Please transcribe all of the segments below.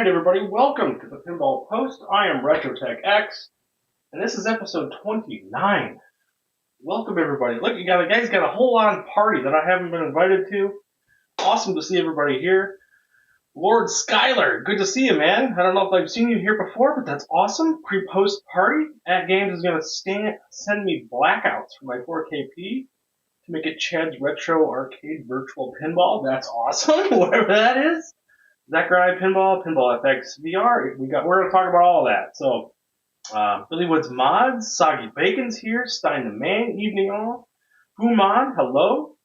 Alright everybody, welcome to the Pinball Post. I am RetroTechX, and this is episode 29. Welcome everybody. Look, you guys got a whole on party that I haven't been invited to. Awesome to see everybody here. Lord Skylar, good to see you, man. I don't know if I've seen you here before, but that's awesome. Pre-post party. AtGames is going to send me blackouts for my 4KP to make it Chad's Retro Arcade Virtual Pinball. That's awesome, whatever that is. Zachary Pinball, Pinball FX VR. We're going to talk about all of that. So, Billy Woods Mods, Soggy Bacon's here, Stein the Man, evening all. Human, hello.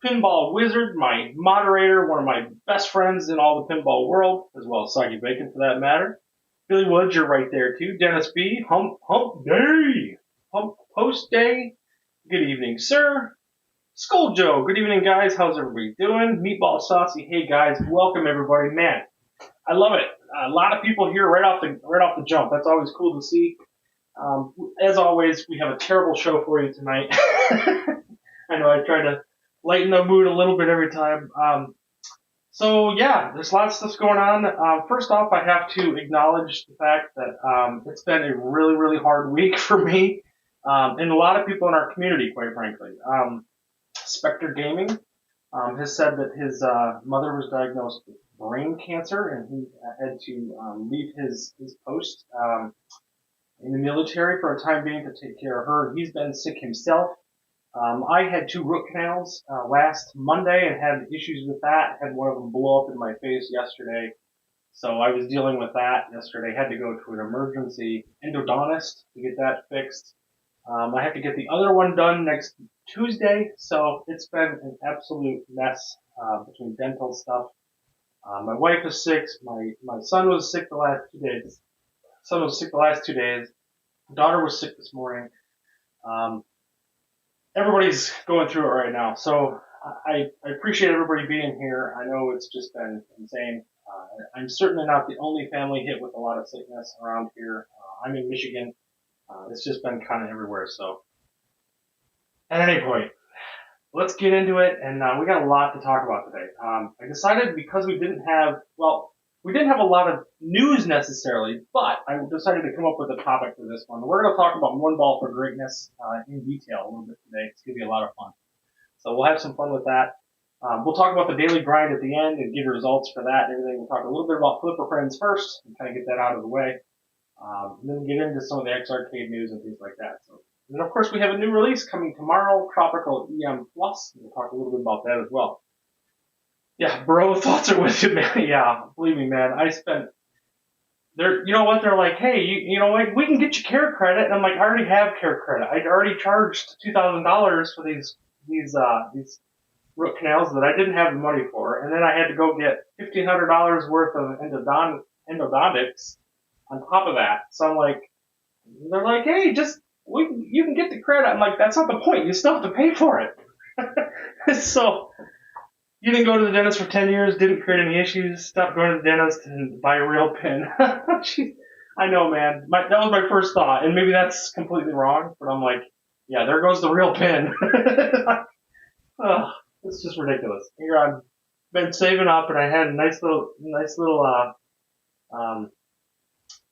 Pinball Wizard, my moderator, one of my best friends in all the pinball world, as well as Soggy Bacon for that matter. Billy Woods, you're right there too. Dennis B, Hump Day, Hump Post Day. Good evening, sir. Skull Joe, good evening, guys. How's everybody doing? Meatball Saucy, hey guys, welcome everybody. Man, I love it. A lot of people here right off the jump. That's always cool to see. As always, we have a terrible show for you tonight. I know I try to lighten the mood a little bit every time. So yeah, there's lots of stuff going on. First off, I have to acknowledge the fact that it's been a really, really hard week for me and a lot of people in our community, quite frankly. Spectre Gaming has said that his mother was diagnosed with brain cancer, and he had to leave his post in the military for a time being to take care of her. He's been sick himself. I had 2 root canals last Monday and had issues with that. Had one of them blow up in my face yesterday. So I was dealing with that yesterday. Had to go to an emergency endodontist to get that fixed. I have to get the other one done next Tuesday, so it's been an absolute mess between dental stuff. My wife is sick. My son was sick the last 2 days. My daughter was sick this morning. Everybody's going through it right now, so I appreciate everybody being here. I know it's just been insane. I'm certainly not the only family hit with a lot of sickness around here. I'm in Michigan. It's just been kind of everywhere, so. At any point, let's get into it, and we got a lot to talk about today. I decided because we didn't have a lot of news necessarily, but I decided to come up with a topic for this one. We're going to talk about One Ball for Greatness in detail a little bit today. It's going to be a lot of fun. So we'll have some fun with that. We'll talk about the daily grind at the end and give results for that and everything. We'll talk a little bit about Flipper Friends first and kind of get that out of the way. And then get into some of the X Arcade news and things like that. So, and then of course we have a new release coming tomorrow, Tropical EM Plus. We'll talk a little bit about that as well. Yeah, bro, thoughts are with you, man. Yeah, believe me, man. I spent you know what? They're like, hey, you know what? We can get you care credit, and I'm like, I already have care credit. I'd already charged $2,000 for these root canals that I didn't have the money for, and then I had to go get $1,500 worth of endodontics on top of that. So I'm like, they're like, hey, you can get the credit. I'm like, that's not the point. You still have to pay for it. So you didn't go to the dentist for 10 years, didn't create any issues, stopped going to the dentist and buy a real pin. I know, man. That was my first thought, and maybe that's completely wrong, but I'm like, yeah, there goes the real pin. It's just ridiculous. Here I've been saving up, and I had a nice little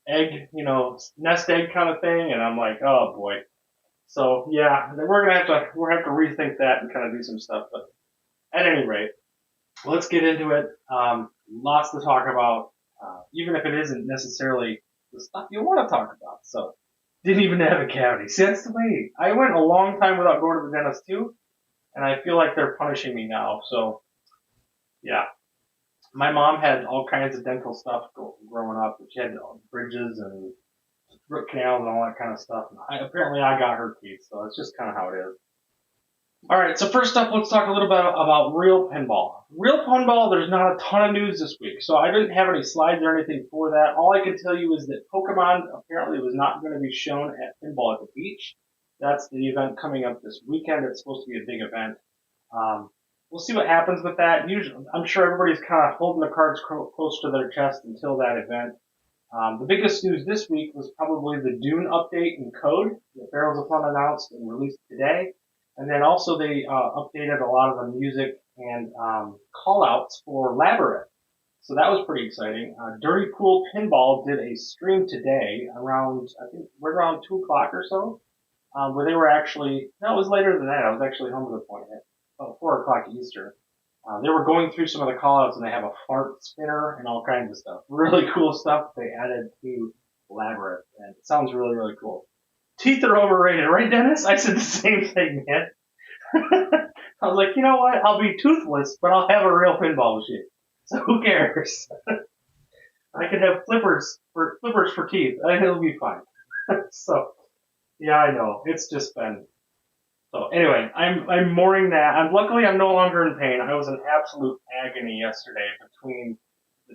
egg, nest egg kind of thing, and I'm like, oh boy. So yeah, we're gonna have to rethink that and kind of do some stuff. But at any rate, let's get into it. Lots to talk about, even if it isn't necessarily the stuff you want to talk about. So didn't even have a cavity. See, that's the way. I went a long time without going to the dentist too, and I feel like they're punishing me now. So yeah. My mom had all kinds of dental stuff growing up. She had bridges and root canals and all that kind of stuff. And apparently I got her teeth, so it's just kind of how it is. Alright, so first up, let's talk a little bit about Real Pinball. Real Pinball, there's not a ton of news this week, so I didn't have any slides or anything for that. All I can tell you is that Pokemon apparently was not going to be shown at Pinball at the Beach. That's the event coming up this weekend. It's supposed to be a big event. We'll see what happens with that. Usually, I'm sure everybody's kind of holding the cards close to their chest until that event. The biggest news this week was probably the Dune update and code that Barrels of Fun announced and released today. And then also they updated a lot of the music and call-outs for Labyrinth. So that was pretty exciting. Dirty Pool Pinball did a stream today around, I think, right around 2 o'clock or so, where they were actually, no, it was later than that. I was actually home at the point at about 4 o'clock Eastern. They were going through some of the callouts, and they have a fart spinner and all kinds of stuff. Really cool stuff they added to Labyrinth, and it sounds really, really cool. Teeth are overrated, right, Dennis? I said the same thing, man. I was like, you know what? I'll be toothless, but I'll have a real pinball machine. So who cares? I could have flippers for teeth. It'll be fine. So yeah, I know. It's just been. So anyway, I'm mourning that. Luckily I'm no longer in pain. I was in absolute agony yesterday between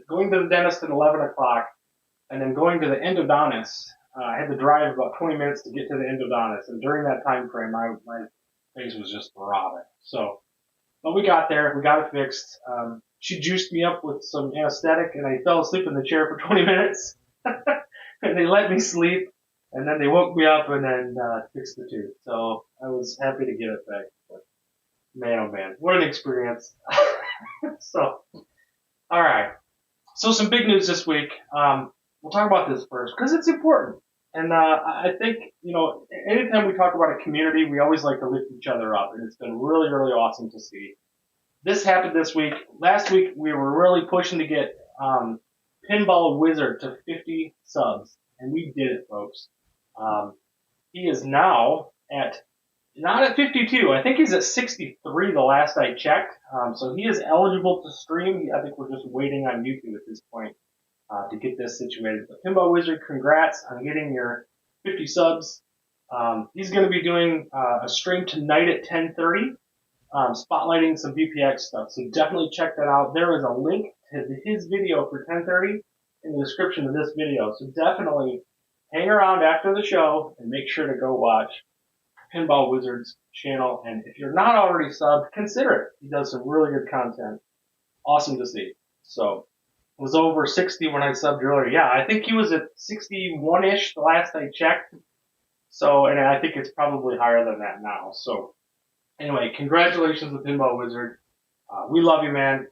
going to the dentist at 11 o'clock and then going to the endodontist. I had to drive about 20 minutes to get to the endodontist, and during that time frame, my face was just throbbing. So, but we got there. We got it fixed. She juiced me up with some anesthetic, and I fell asleep in the chair for 20 minutes. And they let me sleep, and then they woke me up and then fixed the tooth. So I was happy to get it back. But man, oh man, what an experience. So, all right. So some big news this week. We'll talk about this first because it's important. And I think, anytime we talk about a community, we always like to lift each other up. And it's been really, really awesome to see. This happened this week. Last week, we were really pushing to get Pinball Wizard to 50 subs. And we did it, folks. He is now not at 52. I think he's at 63 the last I checked. So he is eligible to stream. I think we're just waiting on YouTube at this point to get this situated. But Pinball Wizard, congrats on getting your 50 subs. He's going to be doing a stream tonight at 10:30, spotlighting some VPX stuff. So definitely check that out. There is a link to his video for 10:30 in the description of this video. So definitely hang around after the show and make sure to go watch Pinball Wizard's channel. And if you're not already subbed, consider it. He does some really good content. Awesome to see. So it was over 60 when I subbed earlier. Yeah, I think he was at 61-ish the last I checked. So, and I think it's probably higher than that now. So anyway, congratulations to Pinball Wizard. We love you, man.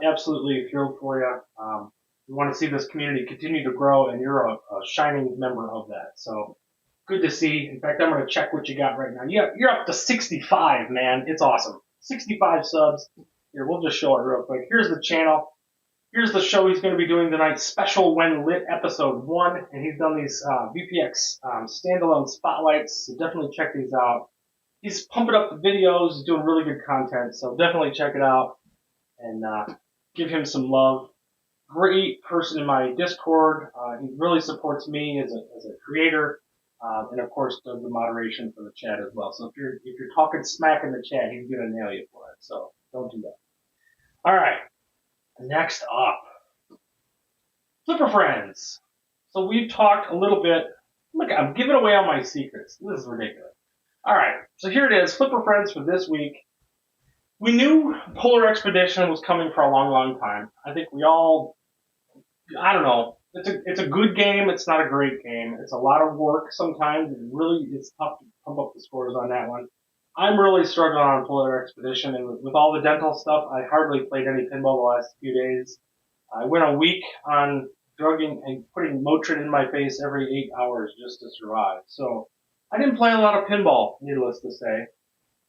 Absolutely thrilled for you. We want to see this community continue to grow, and you're a shining member of that. So good to see. In fact, I'm going to check what you got right now. You're up to 65, man. It's awesome. 65 subs. Here, we'll just show it real quick. Here's the channel. Here's the show he's going to be doing tonight, Special When Lit Episode 1. And he's done these VPX standalone spotlights, so definitely check these out. He's pumping up the videos. He's doing really good content, so definitely check it out and give him some love. Great person in my Discord. He really supports me as a creator, and of course does the moderation for the chat as well. So if you're talking smack in the chat, he's gonna nail you for it. So don't do that. All right. Next up, Flipper Friends. So we've talked a little bit. Look, I'm giving away all my secrets. This is ridiculous. All right. So here it is, Flipper Friends for this week. We knew Polar Expedition was coming for a long, long time. I think we all, I don't know. It's a good game. It's not a great game. It's a lot of work sometimes. It's tough to pump up the scores on that one. I'm really struggling on Polar Expedition, and with all the dental stuff, I hardly played any pinball the last few days. I went a week on drugging and putting Motrin in my face every 8 hours just to survive. So I didn't play a lot of pinball, needless to say.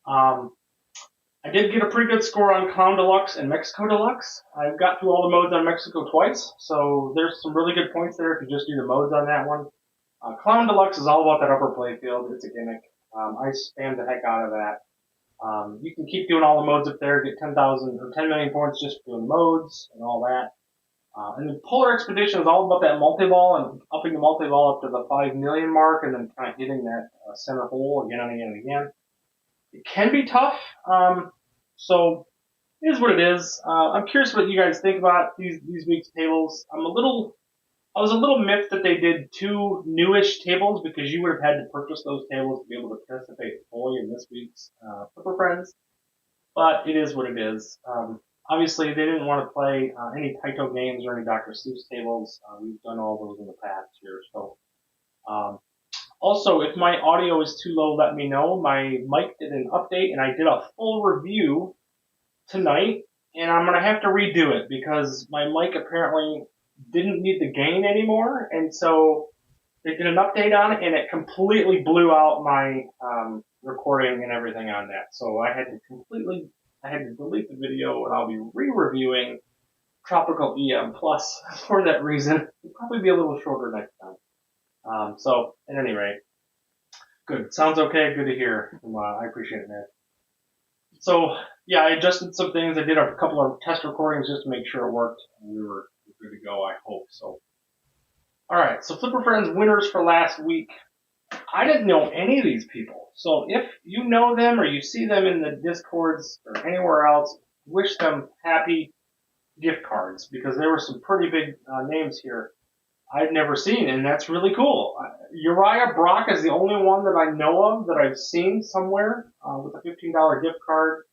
I did get a pretty good score on Clown Deluxe and Mexico Deluxe. I've got through all the modes on Mexico twice, so there's some really good points there if you just do the modes on that one. Clown Deluxe is all about that upper playfield. It's a gimmick. I spam the heck out of that. You can keep doing all the modes up there, get 10,000 or 10 million points just for doing modes and all that. And the Polar Expedition is all about that multi-ball and upping the multi-ball up to the 5 million mark and then kind of hitting that center hole again and again and again. It can be tough, so it is what it is. I'm curious what you guys think about these week's tables. I was a little miffed that they did 2 newish tables because you would have had to purchase those tables to be able to participate fully in this week's Flipper Friends. But it is what it is. Obviously, they didn't want to play any Taito games or any Dr. Seuss tables. We've done all those in the past here. So, also, if my audio is too low, let me know. My mic did an update, and I did a full review tonight and I'm going to have to redo it because my mic apparently didn't need the gain anymore, and so they did an update on it, and it completely blew out my recording and everything on that. So I had to delete the video, and I'll be re-reviewing Tropical EM Plus for that reason. It'll probably be a little shorter next time. So at any rate, good. Sounds okay. Good to hear. I appreciate it, man. So yeah, I adjusted some things. I did a couple of test recordings just to make sure it worked, and we were good to go. I hope so. All right. So Flipper Friends winners for last week. I didn't know any of these people. So if you know them or you see them in the Discords or anywhere else, wish them happy gift cards because there were some pretty big names here I've never seen, and that's really cool. Uriah Brock is the only one that I know of that I've seen somewhere with a $15 gift card.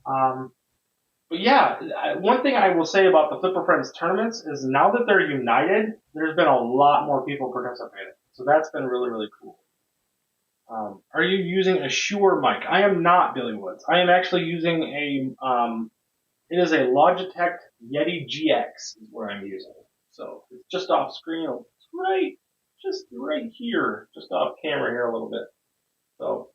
But yeah, one thing I will say about the Flipper Friends tournaments is now that they're united, there's been a lot more people participating. So that's been really, really cool. Are you using a Shure mic? I am not, Billy Woods. I am actually using it is a Logitech Yeti GX is what I'm using. So it's just off screen. It's just right here, just off camera here a little bit. So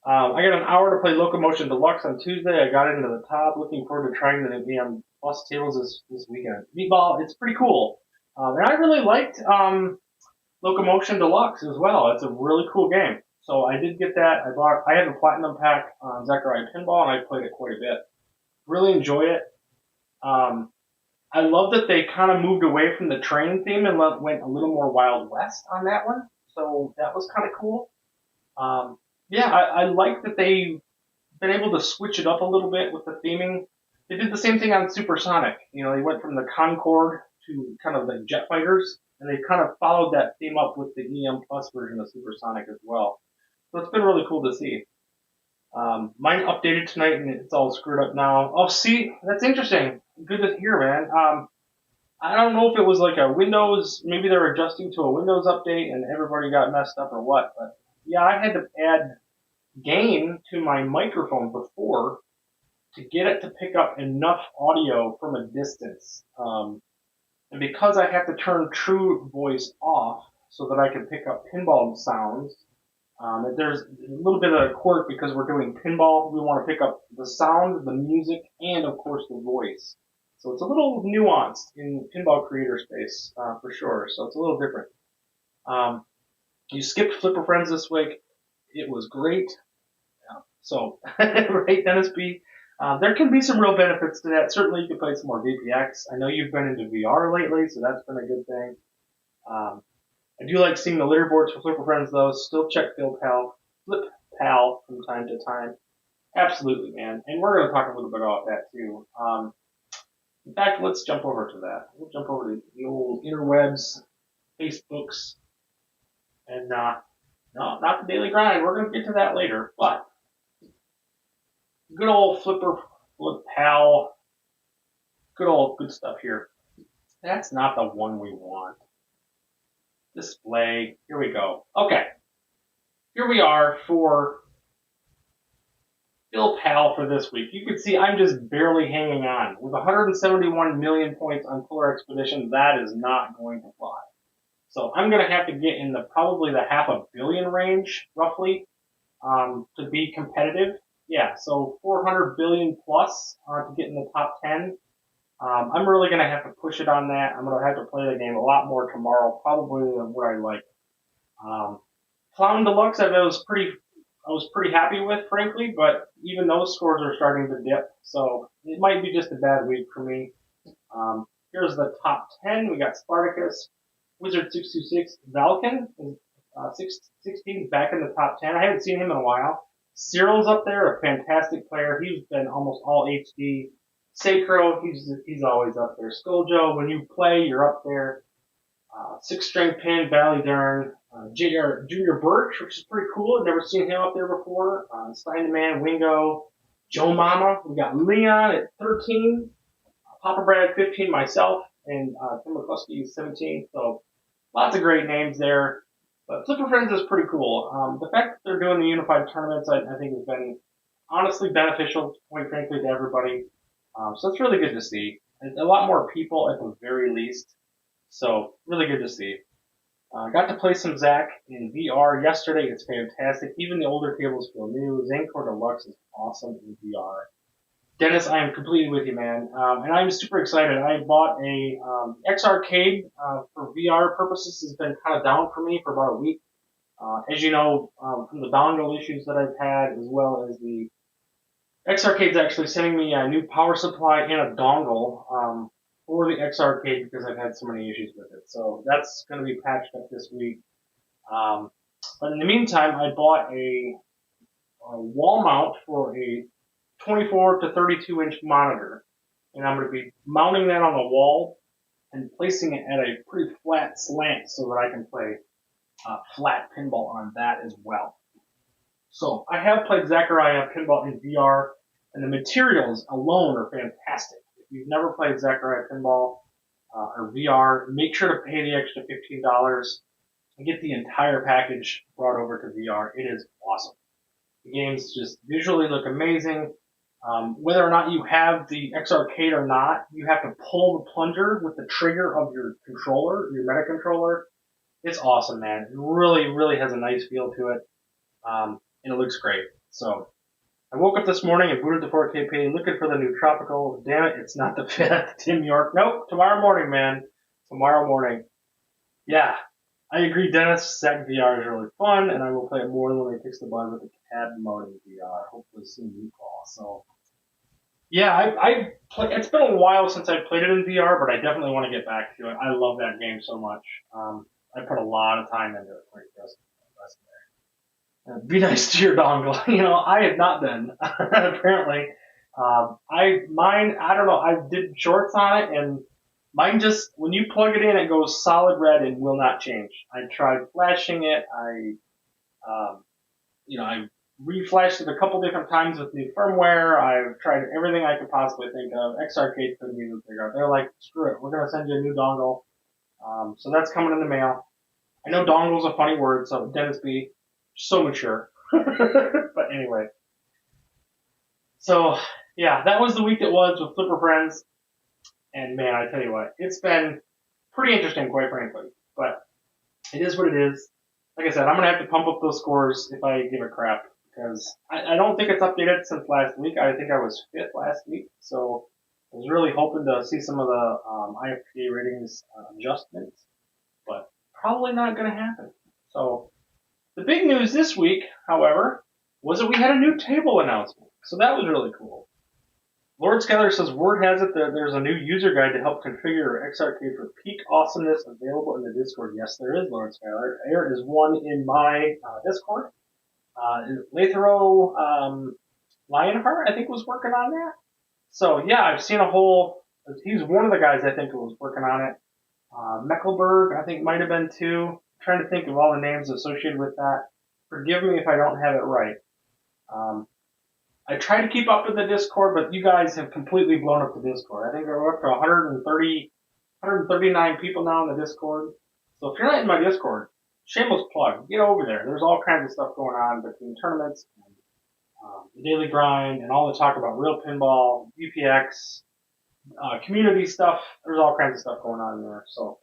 I got an hour to play Locomotion Deluxe on Tuesday. I got into the top. Looking forward to trying the VM Plus tables this weekend. Meatball, it's pretty cool. And I really liked Locomotion Deluxe as well. It's a really cool game. So I did get that. I have a Platinum Pack on Zechariah Pinball, and I played it quite a bit. Really enjoy it. I love that they kind of moved away from the train theme and went a little more Wild West on that one. So that was kind of cool. Yeah, I like that they've been able to switch it up a little bit with the theming. They did the same thing on Supersonic. You know, they went from the Concorde to kind of the jet fighters, and they kind of followed that theme up with the EM Plus version of Supersonic as well. So it's been really cool to see. Mine updated tonight, and it's all screwed up now. Oh, see, that's interesting. Good to hear, man. I don't know if it was like a Windows, maybe they're adjusting to a Windows update and everybody got messed up or what, but yeah, I had to add gain to my microphone before to get it to pick up enough audio from a distance. And because I have to turn True Voice off so that I can pick up pinball sounds, there's a little bit of a quirk because we're doing pinball. We want to pick up the sound, the music, and of course the voice. So it's a little nuanced in pinball creator space for sure. So it's a little different. You skipped Flipper Friends this week. It was great. So, right, Dennis B. There can be some real benefits to that. Certainly, you can play some more VPX. I know you've been into VR lately, so that's been a good thing. I do like seeing the leaderboards for Flipper Friends, though. Still check Flip Pal from time to time. Absolutely, man. And we're going to talk a little bit about that, too. In fact, let's jump over to that. We'll jump over to the old interwebs, Facebooks, and no, not the daily grind. We're going to get to that later, but good old Flip Pal, good stuff here. That's not the one we want. Display, here we go. Okay, here we are for Phil Pal for this week. You can see I'm just barely hanging on. With 171 million points on Polar Expedition, that is not going to fly. So I'm going to have to get in probably the 500 million range, roughly, to be competitive. Yeah, so 400 billion plus to get in the top 10. I'm really going to have to push it on that. I'm going to have to play the game a lot more tomorrow, probably than what I like. Clown Deluxe, I was pretty happy with, frankly, but even those scores are starting to dip, so it might be just a bad week for me. Here's the top 10. We got Spartacus, Wizard 626, Valken is 16 back in the top 10. I haven't seen him in a while. Cyril's up there, a fantastic player. He's been almost all HD. Sacro, he's always up there. Skulljo, when you play, you're up there. Six String Pin, Valley Dern, Junior Birch, which is pretty cool. I've never seen him up there before. Stein the Man, Wingo, Joe Mama. We got Leon at 13, Papa Brad at 15, myself, and Tim McCluskey is 17. So lots of great names there. But Flipper Friends is pretty cool. The fact that they're doing the unified tournaments, I think, has been honestly beneficial, quite frankly, to everybody. So it's really good to see. A lot more people at the very least. So really good to see. Got to play some Zach in VR yesterday. It's fantastic. Even the older tables feel new. Zancor Deluxe is awesome in VR. Dennis, I am completely with you, man. And I'm super excited. I bought a X Arcade for VR purposes. Has been kind of down for me for about a week. As you know, from the dongle issues that I've had, as well as the X Arcade's actually sending me a new power supply and a dongle for the X Arcade because I've had so many issues with it. So that's going to be patched up this week. Um, but in the meantime, I bought a wall mount for a 24 to 32 inch monitor, and I'm going to be mounting that on the wall and placing it at a pretty flat slant so that I can play flat pinball on that as well. So I have played Zaccaria Pinball in VR, and the materials alone are fantastic. If you've never played Zaccaria Pinball or VR, make sure to pay the extra $15 and get the entire package brought over to VR. It is awesome. The games just visually look amazing. Whether or not you have the X Arcade or not, you have to pull the plunger with the trigger of your controller, your Meta controller. It's awesome, man. It really, really has a nice feel to it. And it looks great. So I woke up this morning and booted the 4KP looking for the new Tropical. Damn it, it's not the 5th. Tim York. Nope, tomorrow morning, man. Tomorrow morning. Yeah, I agree, Dennis. Zach VR is really fun, and I will play it more than when they fix the bug with the cab mode in VR. Hopefully soon you fall. So, yeah, it's been a while since I played it in VR, but I definitely want to get back to it. I love that game so much. I put a lot of time into it. Be nice to your dongle. I have not been, apparently. I don't know, I did shorts on it, and mine just, when you plug it in, it goes solid red and will not change. I tried flashing it. I reflashed it a couple different times with new firmware. I've tried everything I could possibly think of. X Arcade couldn't even figure out. They're like, screw it, we're going to send you a new dongle. So that's coming in the mail. I know dongle's a funny word, so Dennis B, so mature. But anyway. So, yeah, that was the week that was with Flipper Friends. And man, I tell you what, it's been pretty interesting, quite frankly. But it is what it is. Like I said, I'm going to have to pump up those scores if I give a crap. Because I don't think it's updated since last week. I think I was 5th last week. So I was really hoping to see some of the IFPA ratings adjustments. But probably not going to happen. So the big news this week, however, was that we had a new table announcement. So that was really cool. Lord Skyler says, word has it that there's a new user guide to help configure your X Arcade for peak awesomeness available in the Discord. Yes, there is, Lord Skyler. There is one in my Discord. Lathero Lionheart, I think, was working on that. So, yeah, I've seen he's one of the guys, I think, who was working on it. Mecklenburg, I think, might have been too. I'm trying to think of all the names associated with that. Forgive me if I don't have it right. I try to keep up with the Discord, but you guys have completely blown up the Discord. I think we're up to 139 people now in the Discord. So if you're not in my Discord, shameless plug, get over there. There's all kinds of stuff going on between tournaments and the daily grind and all the talk about real pinball, UPX, community stuff. There's all kinds of stuff going on there. So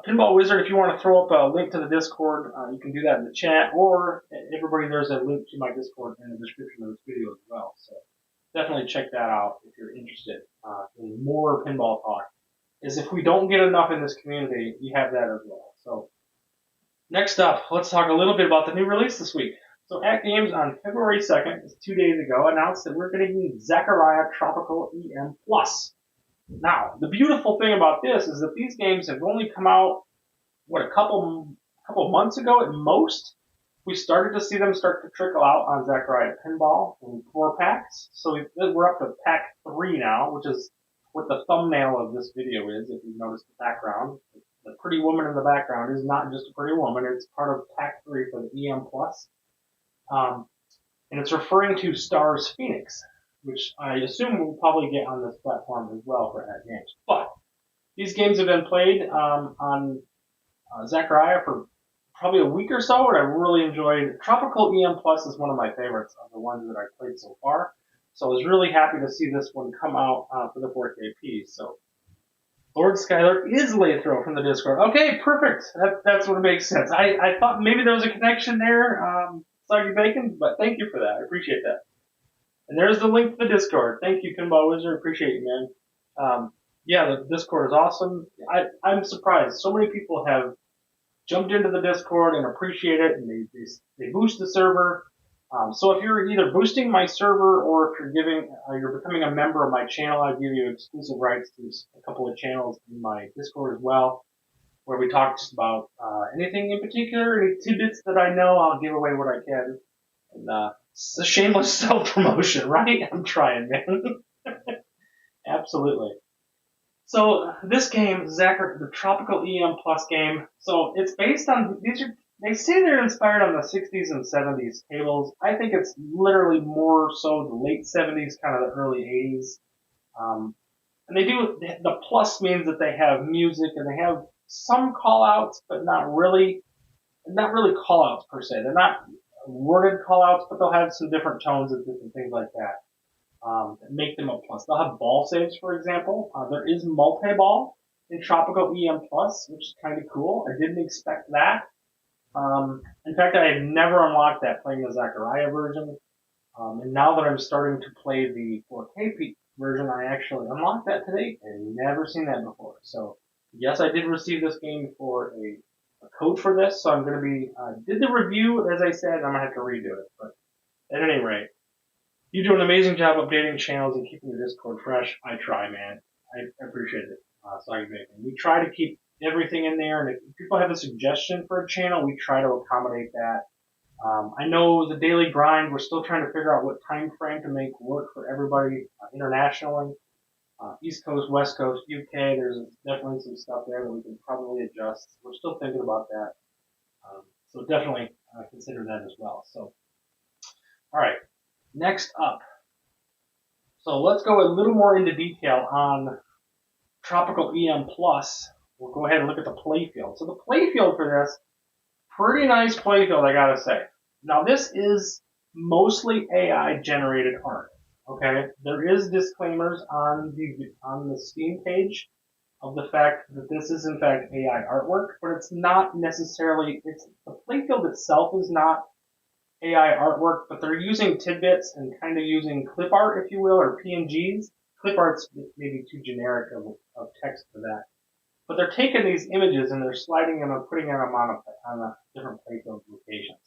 Pinball Wizard, if you want to throw up a link to the Discord, you can do that in the chat, or everybody, there's a link to my Discord in the description of this video as well. So definitely check that out if you're interested in more pinball talk. As if we don't get enough in this community, you have that as well. So next up, let's talk a little bit about the new release this week. So AtGames on February 2nd, 2 days ago, announced that we're getting Zaccaria Tropical EM Plus. Now, the beautiful thing about this is that these games have only come out, a couple months ago at most. We started to see them start to trickle out on Zaccaria Pinball in 4 packs. So we're up to pack 3 now, which is what the thumbnail of this video is, if you've noticed the background. The pretty woman in the background is not just a pretty woman, it's part of pack 3 for the EM Plus. And it's referring to Stars Phoenix, which I assume we'll probably get on this platform as well for AtGames. But these games have been played on Zaccaria for probably a week or so, and I really enjoyed. Tropical EM Plus is one of my favorites of the ones that I've played so far. So I was really happy to see this one come out for the 4K piece. So Lord Skylar is Lathrop from the Discord. Okay, perfect. That's what makes sense. I thought maybe there was a connection there, Soggy Bacon, but thank you for that. I appreciate that. And there's the link to the Discord. Thank you, Pinball Wizard. Appreciate you, man. Yeah, the Discord is awesome. I'm surprised. So many people have jumped into the Discord and appreciate it, and they boost the server. So if you're either boosting my server or if you're becoming a member of my channel, I give you exclusive rights to a couple of channels in my Discord as well, where we talk just about anything in particular, any tidbits that I know. I'll give away what I can. And it's a shameless self-promotion, right? I'm trying, man. Absolutely. So this game, Zachary, the Tropical EM Plus game, so it's based on, they say they're inspired on the 60s and 70s tables. I think it's literally more so the late 70s, kind of the early 80s. And the plus means that they have music and they have some call-outs, but not really call-outs per se. They're not worded call-outs, but they'll have some different tones and different things like that. Make them a plus. They'll have ball saves, for example. There is multi-ball in Tropical EM Plus, which is kind of cool. I didn't expect that. In fact, I had never unlocked that playing the Zachariah version. And now that I'm starting to play the 4K version, I actually unlocked that today and never seen that before. So, yes, I did receive this game for a code for this, so I'm going to be, did the review, as I said, I'm going to have to redo it. But at any rate, you do an amazing job updating channels and keeping your Discord fresh. I try, man. I appreciate it. Soggy Bacon. We try to keep everything in there, and if people have a suggestion for a channel, we try to accommodate that. I know the daily grind, we're still trying to figure out what time frame to make work for everybody internationally. East Coast, West Coast, UK, there's definitely some stuff there that we can probably adjust. We're still thinking about that. So definitely consider that as well. So, all right. Next up, so let's go a little more into detail on Tropical EM Plus. We'll go ahead and look at the playfield. So the playfield for this, pretty nice playfield, I gotta say. Now this is mostly AI generated art. Okay, there is disclaimers on the Steam page of the fact that this is in fact AI artwork, but it's not necessarily. The playfield itself is not AI artwork, but they're using tidbits and kind of using clip art, if you will, or PNGs. Clip art's maybe too generic of text for that. But they're taking these images and they're sliding them and putting them on a different playfield locations.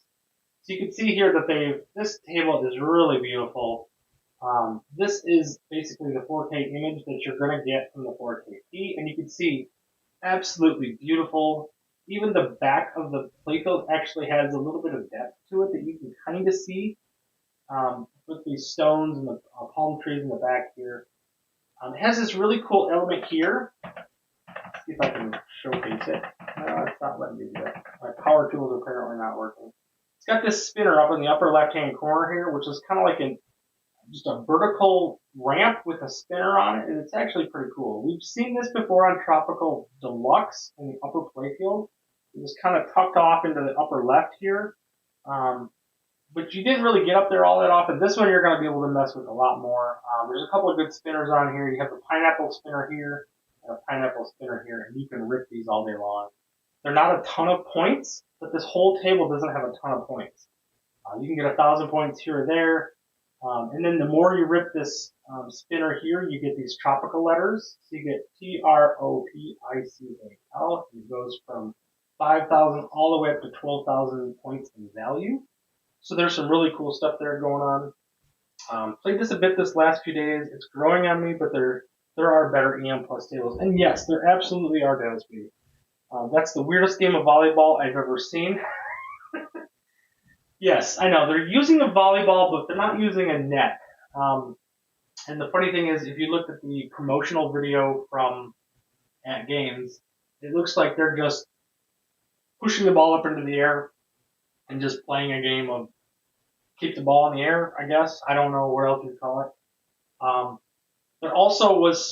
So you can see here that this table is really beautiful. This is basically the 4K image that you're going to get from the 4KP, and you can see absolutely beautiful. Even the back of the playfield actually has a little bit of depth to it that you can kind of see with these stones and the palm trees in the back here. It has this really cool element here. Let's see if I can showcase it. No, it's not letting me do that. My power tools are apparently not working. It's got this spinner up in the upper left-hand corner here, which is kind of like just a vertical ramp with a spinner on it, and it's actually pretty cool. We've seen this before on Tropical Deluxe in the upper playfield. It was kind of tucked off into the upper left here. But you didn't really get up there all that often. This one you're going to be able to mess with a lot more. There's a couple of good spinners on here. You have the pineapple spinner here and a pineapple spinner here, and you can rip these all day long. They're not a ton of points, but this whole table doesn't have a ton of points. You can get 1,000 points here or there. And then the more you rip this spinner here, you get these tropical letters. So you get TROPICAL. It goes from 5,000 all the way up to 12,000 points in value. So there's some really cool stuff there going on. Played this a bit this last few days. It's growing on me, but there are better EM Plus tables. And yes, there absolutely are, Dennis B. That's the weirdest game of volleyball I've ever seen. Yes, I know. They're using a volleyball, but they're not using a net. And the funny thing is, if you look at the promotional video from AtGames, it looks like they're just pushing the ball up into the air and just playing a game of keep the ball in the air, I guess. I don't know what else you'd call it. There also was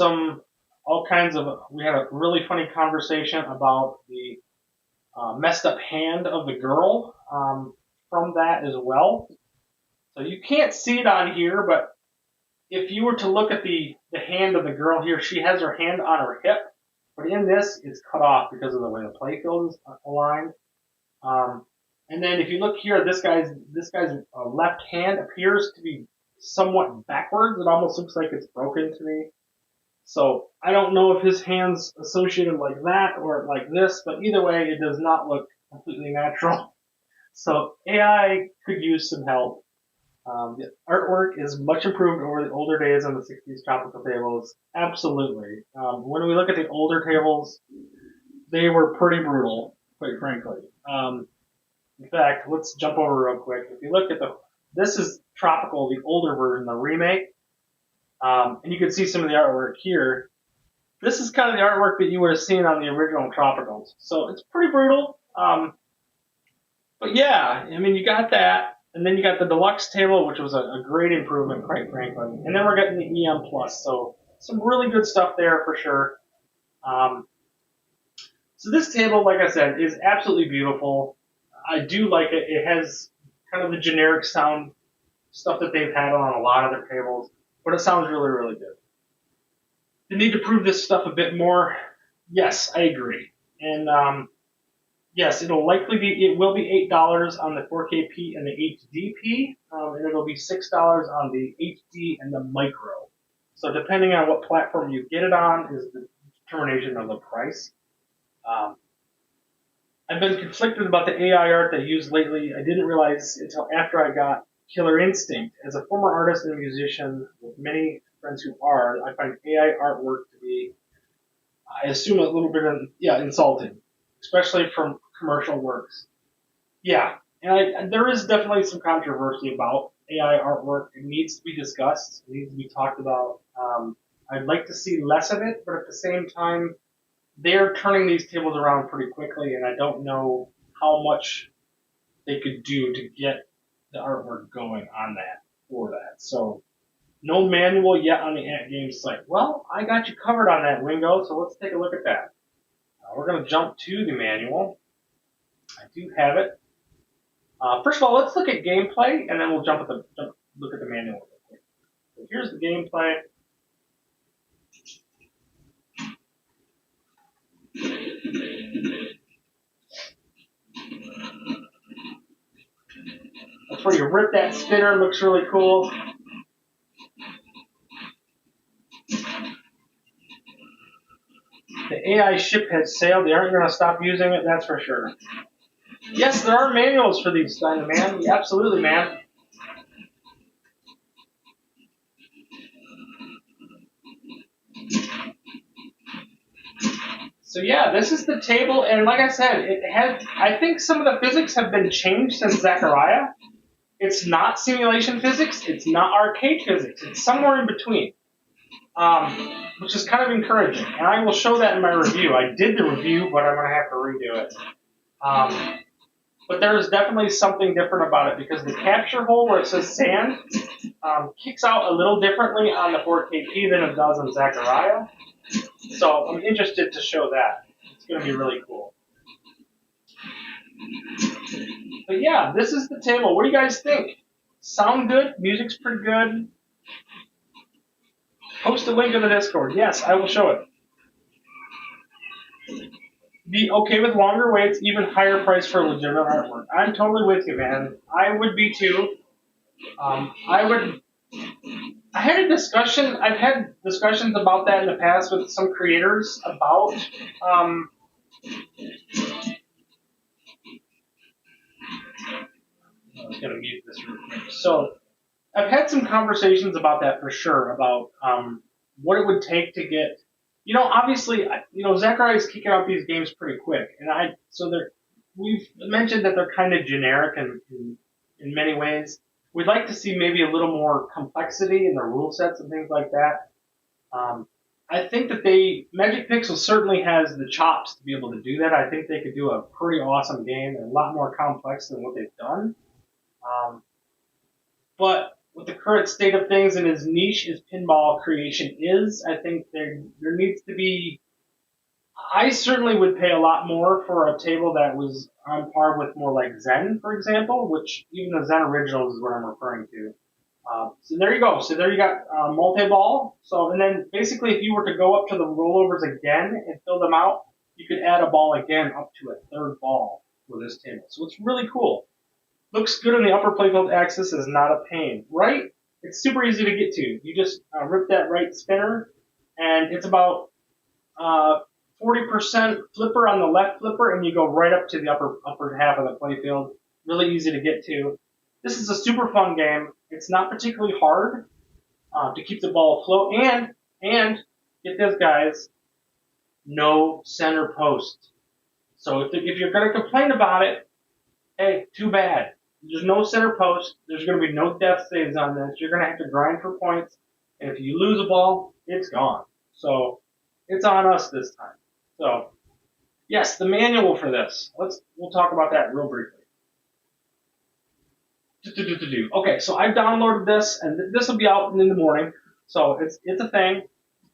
we had a really funny conversation about the messed up hand of the girl from that as well. So you can't see it on here, but if you were to look at the hand of the girl here, she has her hand on her hip, but in this, it's cut off because of the way the playfield is aligned. And then if you look here, this guy's left hand appears to be somewhat backwards. It almost looks like it's broken to me. So I don't know if his hand's associated like that or like this, but either way, it does not look completely natural. So AI could use some help. The artwork is much improved over the older days on the 60s tropical tables. Absolutely. When we look at the older tables, they were pretty brutal, quite frankly. In fact, let's jump over real quick. If you look at this is tropical, the older version, the remake, and you can see some of the artwork here. This is kind of the artwork that you would have seen on the original tropicals. So it's pretty brutal. But yeah, I mean, you got that. And then you got the deluxe table, which was a great improvement, quite frankly. And then we're getting the EM Plus, so some really good stuff there for sure. So this table, like I said, is absolutely beautiful. I do like it. It has kind of the generic sound stuff that they've had on a lot of their tables, but it sounds really, really good. They need to prove this stuff a bit more. Yes, I agree. And yes, it will be $8 on the 4KP and the HDP, and it'll be $6 on the HD and the Micro. So depending on what platform you get it on is the determination of the price. I've been conflicted about the AI art they used lately. I didn't realize until after I got Killer Instinct. As a former artist and musician with many friends who are, I find AI artwork to be, I assume, a little bit insulting, especially from commercial works. Yeah, and there is definitely some controversy about AI artwork. It needs to be discussed. It needs to be talked about. I'd like to see less of it, but at the same time, they're turning these tables around pretty quickly, and I don't know how much they could do to get the artwork going on that for that. So no manual yet on the AtGames site. Well, I got you covered on that, Wingo, so let's take a look at that. We're going to jump to the manual. I do have it. First of all, let's look at gameplay, and then we'll look at the manual. So here's the gameplay. That's where you rip that spinner. Looks really cool. The AI ship has sailed. They aren't going to stop using it, that's for sure. Yes, there are manuals for these, man. Yeah, absolutely, man. So yeah, this is the table, and like I said, I think some of the physics have been changed since Zachariah. It's not simulation physics, it's not arcade physics, it's somewhere in between, which is kind of encouraging. And I will show that in my review. I did the review, but I'm going to have to redo it. But there is definitely something different about it because the capture hole where it says sand kicks out a little differently on the 4KP than it does on Zachariah. So I'm interested to show that. It's going to be really cool. But yeah, this is the table. What do you guys think? Sound good? Music's pretty good. Post a link in the Discord. Yes, I will show it. Be okay with longer waits, even higher price for legitimate artwork. I'm totally with you, man. I would be too. I had a discussion. I've had discussions about that in the past with some creators about. I was going to mute this real quick. So I've had some conversations about that for sure, about what it would take to get, obviously, Zachariah is kicking out these games pretty quick, and we've mentioned that they're kind of generic in many ways. We'd like to see maybe a little more complexity in the rule sets and things like that. I think that Magic Pixel certainly has the chops to be able to do that. I think they could do a pretty awesome game and a lot more complex than what they've done. But with the current state of things and as niche as pinball creation is, I think there needs to be. I certainly would pay a lot more for a table that was on par with more like Zen, for example, which even the Zen Originals is what I'm referring to. So there you go. So there you got multi-ball. So, and then basically if you were to go up to the rollovers again and fill them out, you could add a ball again up to a third ball for this table. So it's really cool. Looks good on the upper playfield axis, is not a pain, right? It's super easy to get to. You just rip that right spinner, and it's about 40% flipper on the left flipper, and you go right up to the upper half of the playfield. Really easy to get to. This is a super fun game. It's not particularly hard to keep the ball afloat, and get this, guys, no center post. So if you're going to complain about it, hey, too bad. There's no center post. There's going to be no death saves on this. You're going to have to grind for points. And if you lose a ball, it's gone. So it's on us this time. So yes, the manual for this. We'll talk about that real briefly. Okay, so I've downloaded this, and this will be out in the morning. So it's a thing.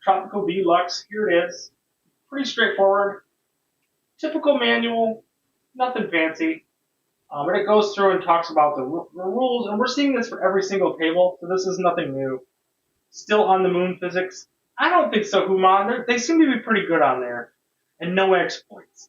Tropical Deluxe. Here it is. Pretty straightforward. Typical manual. Nothing fancy. But it goes through and talks about the rules, and we're seeing this for every single table, so this is nothing new. Still on the moon physics? I don't think so, Human. They seem to be pretty good on there, and no exploits.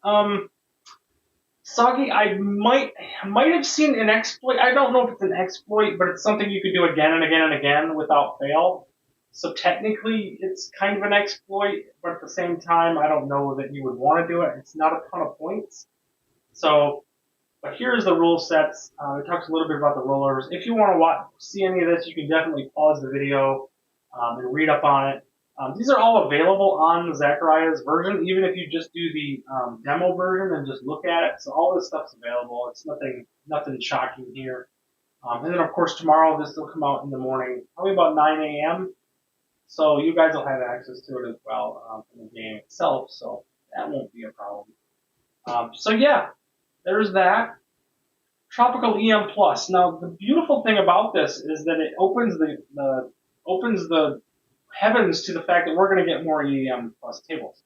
Soggy, I might have seen an exploit. I don't know if it's an exploit, but it's something you could do again and again and again without fail. So technically, it's kind of an exploit, but at the same time, I don't know that you would want to do it. It's not a ton of points. So. But here's the rule sets. It talks a little bit about the rollovers. If you want to see any of this, you can definitely pause the video and read up on it. These are all available on Zachariah's version, even if you just do the demo version and just look at it. So all this stuff's available. It's nothing shocking here. And then, of course, tomorrow this will come out in the morning, probably about 9 a.m. So you guys will have access to it as well in the game itself. So that won't be a problem. So yeah. There's that. Tropical EM Plus. Now, the beautiful thing about this is that it opens the heavens to the fact that we're going to get more EM Plus tables.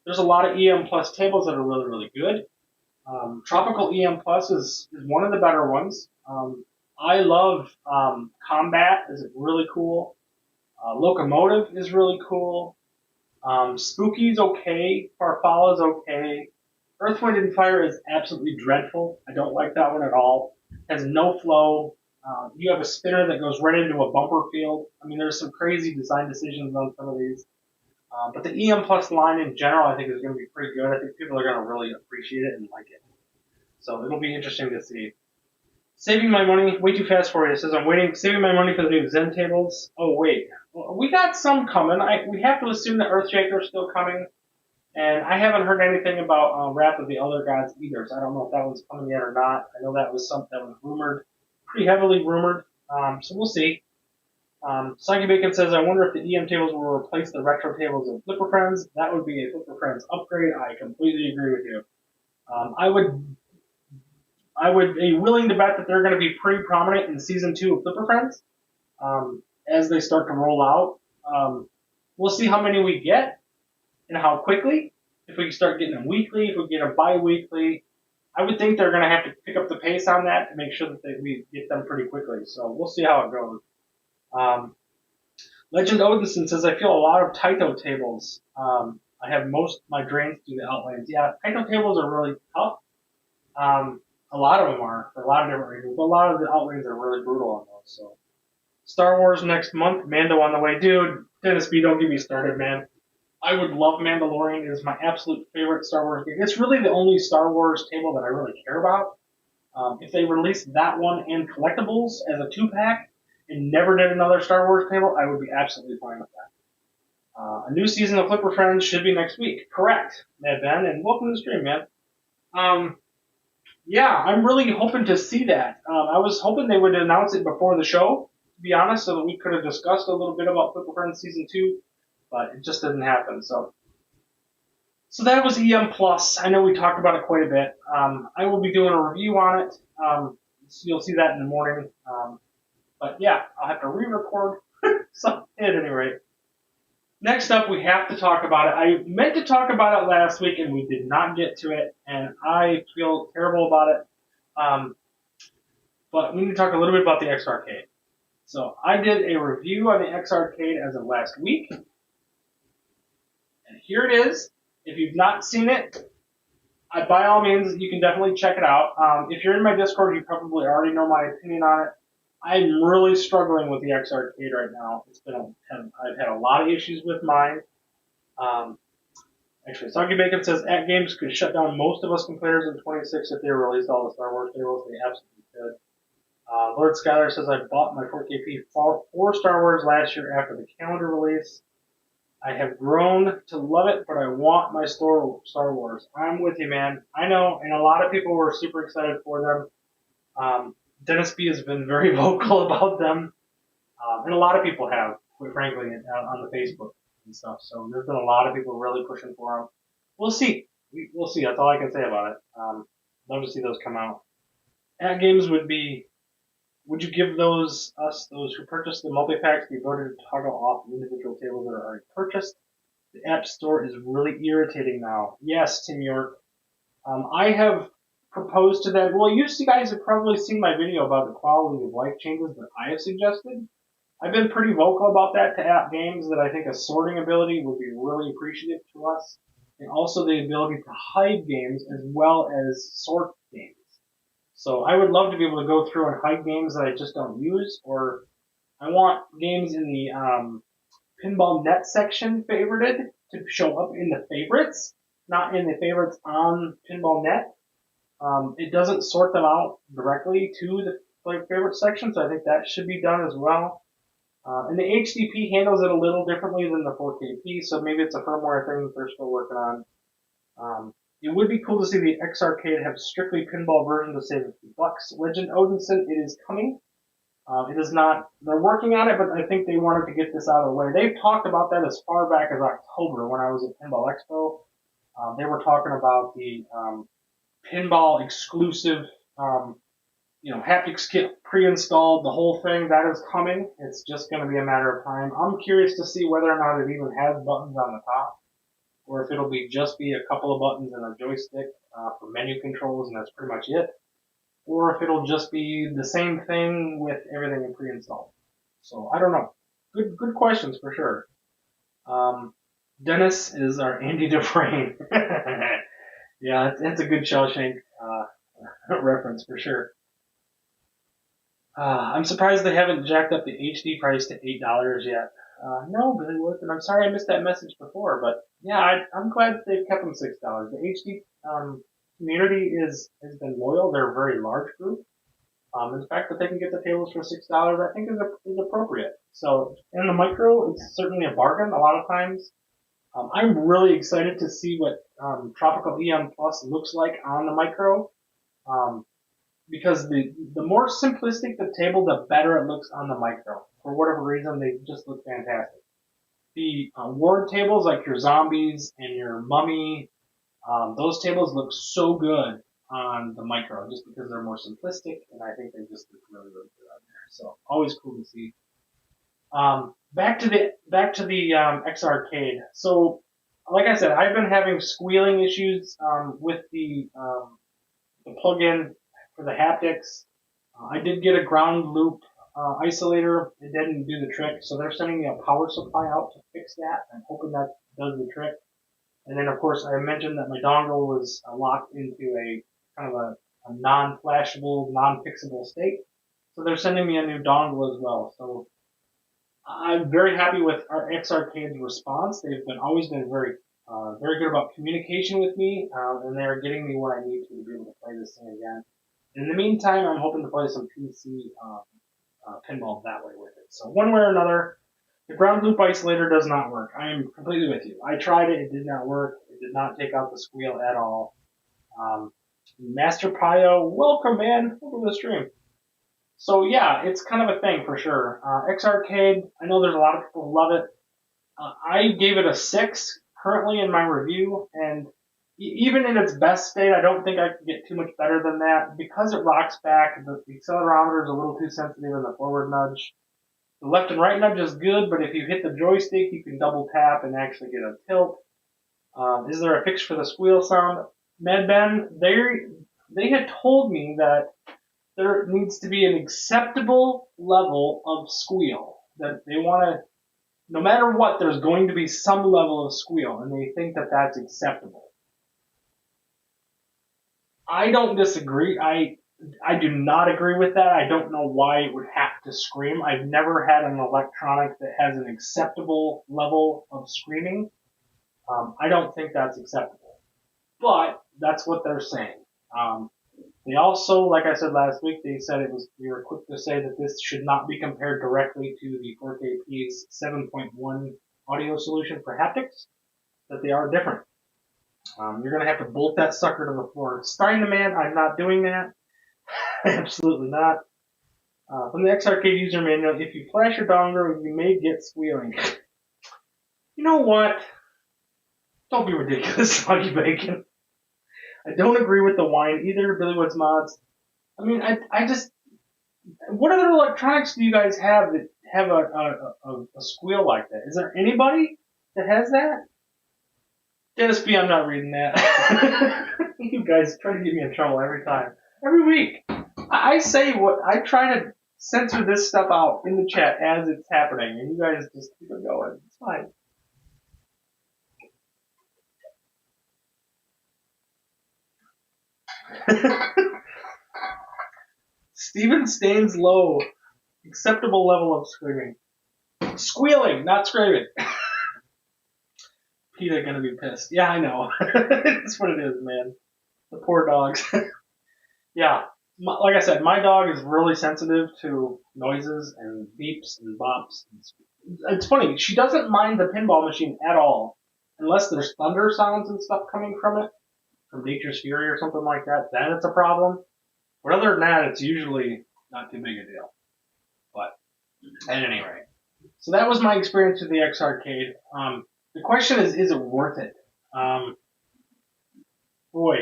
There's a lot of EM Plus tables that are really, really good. Tropical EM Plus is one of the better ones. I love Combat. Is really cool. Locomotive is really cool. Spooky's okay. Farfalla's okay. Earth, Wind, and Fire is absolutely dreadful. I don't like that one at all. It has no flow. You have a spinner that goes right into a bumper field. I mean, there's some crazy design decisions on some of these. But the EM Plus line in general, I think, is going to be pretty good. I think people are going to really appreciate it and like it. So it'll be interesting to see. Saving my money, way too fast for you. It says I'm saving my money for the new Zen tables. Oh, wait. We got some coming. We have to assume that Earthshaker is still coming. And I haven't heard anything about Wrath of the Elder Gods either, so I don't know if that one's coming yet or not. I know that was something that was rumored, pretty heavily rumored, so we'll see. Soggy Bacon says, I wonder if the EM tables will replace the retro tables of Flipper Friends. That would be a Flipper Friends upgrade. I completely agree with you. I would be willing to bet that they're going to be pretty prominent in Season 2 of Flipper Friends as they start to roll out. We'll see how many we get. And how quickly, if we start getting them weekly, if we get them bi-weekly, I would think they're going to have to pick up the pace on that to make sure that we get them pretty quickly. So we'll see how it goes. Legend Odinson says, I feel a lot of Taito tables. I have most of my drains through the Outlands. Yeah, Taito tables are really tough. A lot of them are, for a lot of different reasons, but a lot of the Outlands are really brutal on those. So Star Wars next month, Mando on the way. Dude, Dennis B, don't get me started, man. I would love Mandalorian. It is my absolute favorite Star Wars game. It's really the only Star Wars table that I really care about. If they released that one and collectibles as a 2-pack and never did another Star Wars table, I would be absolutely fine with that. A new season of Flipper Friends should be next week. Correct, Mad Ben, and welcome to the stream, man. Yeah, I'm really hoping to see that. I was hoping they would announce it before the show, to be honest, so that we could have discussed a little bit about Flipper Friends Season 2. But it just didn't happen. So that was EM Plus. I know we talked about it quite a bit. I will be doing a review on it. So you'll see that in the morning. But yeah, I'll have to re-record. So at any rate. Next up, we have to talk about it. I meant to talk about it last week, and we did not get to it. And I feel terrible about it. But we need to talk a little bit about the X Arcade. So I did a review on the X Arcade as of last week. And here it is. If you've not seen it, by all means, you can definitely check it out. If you're in my Discord, you probably already know my opinion on it. I'm really struggling with the X Arcade right now. I've had a lot of issues with mine. Actually, Soggy Bacon says AtGames could shut down most of us competitors in 26 if they released all the Star Wars tables. They absolutely could. Lord Skylar says I bought my 4KP for Star Wars last year after the calendar release. I have grown to love it, but I want my Star Wars. I'm with you, man. I know, and a lot of people were super excited for them. Dennis B has been very vocal about them, and a lot of people have, quite frankly, on the Facebook and stuff. So there's been a lot of people really pushing for them. We'll see. We'll see. That's all I can say about it. Love to see those come out. AtGames would you give those who purchased the multi-packs the ability to toggle off the individual tables that are already purchased? The App Store is really irritating now. Yes, Tim York. I have proposed to that. Well, you guys have probably seen my video about the quality of life changes that I have suggested. I've been pretty vocal about that to AtGames, that I think a sorting ability would be really appreciative to us, and also the ability to hide games as well as sort games. So I would love to be able to go through and hide games that I just don't use, or I want games in the Pinball Net section favorited to show up in the favorites, not in the favorites on Pinball Net. It doesn't sort them out directly to the favorite section, so I think that should be done as well. And the HDP handles it a little differently than the 4KP, so maybe it's a firmware thing that they're still working on. It would be cool to see the X Arcade have strictly pinball version to save a few bucks. Legend Odinson, it is coming. It is not, they're working on it, but I think they wanted to get this out of the way. They've talked about that as far back as October when I was at Pinball Expo. They were talking about the pinball exclusive, Haptics kit pre-installed, the whole thing. That is coming. It's just going to be a matter of time. I'm curious to see whether or not it even has buttons on the top, or if it'll just be a couple of buttons and a joystick for menu controls, and that's pretty much it. Or if it'll just be the same thing with everything pre-installed. So I don't know. Good questions for sure. Dennis is our Andy Dufresne. Yeah, it's a good Shawshank reference for sure. I'm surprised they haven't jacked up the HD price to $8 yet. No, Billy Wood, and I'm sorry I missed that message before, but yeah, I'm glad they've kept them $6. The HD community has been loyal. They're a very large group. The fact that they can get the tables for $6, I think is appropriate. So in the micro, it's certainly a bargain a lot of times. I'm really excited to see what Tropical Eon Plus looks like on the micro. Because the more simplistic the table, the better it looks on the micro. For whatever reason, they just look fantastic. The ward tables, like your zombies and your mummy, those tables look so good on the micro, just because they're more simplistic, and I think they just look really, really good on there. So always cool to see. Back to the X Arcade. So, like I said, I've been having squealing issues with the plugin for the haptics. I did get a ground loop isolator. It didn't do the trick, so they're sending me a power supply out to fix that. I'm hoping that does the trick. And then, of course, I mentioned that my dongle was locked into a kind of a non-flashable, non-fixable state. So they're sending me a new dongle as well. So I'm very happy with our X Arcade's response. They've always been very good about communication with me, and they're getting me what I need to be able to play this thing again. In the meantime, I'm hoping to play some PC pinball that way with it. So one way or another, the ground loop isolator does not work. I am completely with you. I tried it. It did not work. It did not take out the squeal at all. Master Pio, welcome, man. Welcome to the stream. So yeah, it's kind of a thing for sure. X Arcade, I know there's a lot of people who love it. I gave it a 6 currently in my review, and even in its best state, I don't think I could get too much better than that. Because it rocks back, the accelerometer is a little too sensitive in the forward nudge. The left and right nudge is good, but if you hit the joystick, you can double tap and actually get a tilt. Is there a fix for the squeal sound? Mad Ben, they had told me that there needs to be an acceptable level of squeal. That they want to, no matter what, there's going to be some level of squeal, and they think that that's acceptable. I don't disagree. I do not agree with that. I don't know why it would have to scream. I've never had an electronic that has an acceptable level of screaming. I don't think that's acceptable. But that's what they're saying. They also, like I said last week, they said we were quick to say that this should not be compared directly to the 4KP's 7.1 audio solution for haptics, that they are different. You're going to have to bolt that sucker to the floor. Stein the man, I'm not doing that. Absolutely not. From the X-Arcade user manual, if you flash your dongle, you may get squealing. You know what? Don't be ridiculous, Soggy Bacon. I don't agree with the whine either, Billy Woods Mods. I mean, I just... What other electronics do you guys have that have a squeal like that? Is there anybody that has that? Dennis B, I'm not reading that. You guys try to get me in trouble every time. Every week. I say what... I try to censor this stuff out in the chat as it's happening, and you guys just keep it going. It's fine. Steven Stains low. Acceptable level of screaming. Squealing, not screaming. PETA gonna be pissed. Yeah, I know. That's what it is, man. The poor dogs. Yeah. Like I said, my dog is really sensitive to noises and beeps and bops. It's funny, she doesn't mind the pinball machine at all, unless there's thunder sounds and stuff coming from it, from Nature's Fury or something like that. Then it's a problem. But other than that, it's usually not too big a deal. But at any rate, so that was my experience with the X Arcade. The question is it worth it? Boy,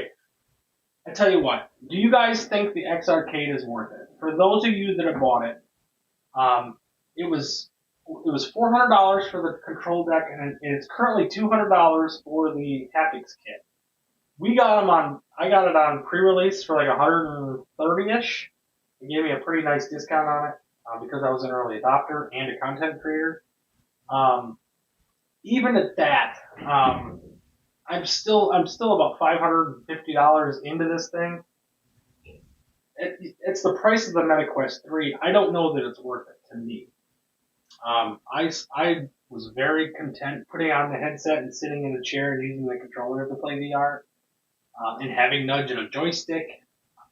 I tell you what. Do you guys think the X Arcade is worth it? For those of you that have bought it, it was $400 for the control deck, and it's currently $200 for the Haptics kit. We got them I got it on pre-release for like 130-ish. They gave me a pretty nice discount on it because I was an early adopter and a content creator. Even at that, I'm still about $550 into this thing. It's the price of the MetaQuest 3. I don't know that it's worth it to me. I was very content putting on the headset and sitting in the chair and using the controller to play VR. And having nudge and a joystick,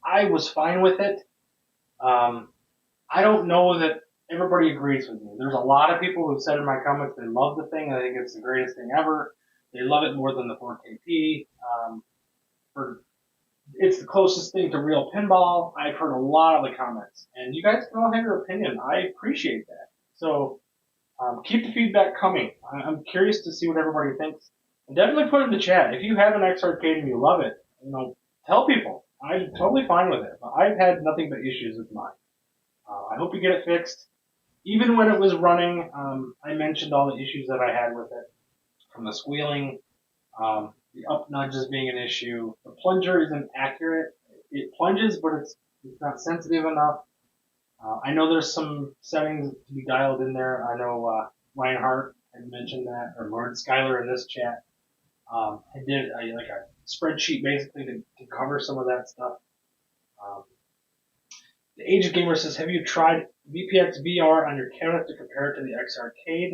I was fine with it. I don't know that everybody agrees with me. There's a lot of people who've said in my comments they love the thing. I think it's the greatest thing ever. They love it more than the 4KP. It's the closest thing to real pinball. I've heard a lot of the comments, and you guys can all have your opinion. I appreciate that. So keep the feedback coming. I'm curious to see what everybody thinks. And definitely put it in the chat. If you have an X Arcade and you love it, tell people. I'm totally fine with it. I've had nothing but issues with mine. I hope you get it fixed. Even when it was running, I mentioned all the issues that I had with it. From the squealing, the up nudges being an issue. The plunger isn't accurate. It plunges, but it's not sensitive enough. I know there's some settings to be dialed in there. I know Reinhardt had mentioned that, or Lord Skyler in this chat. I did a spreadsheet basically to cover some of that stuff. The Age of Gamer says, have you tried VPX VR on your cabinet to compare it to the X Arcade?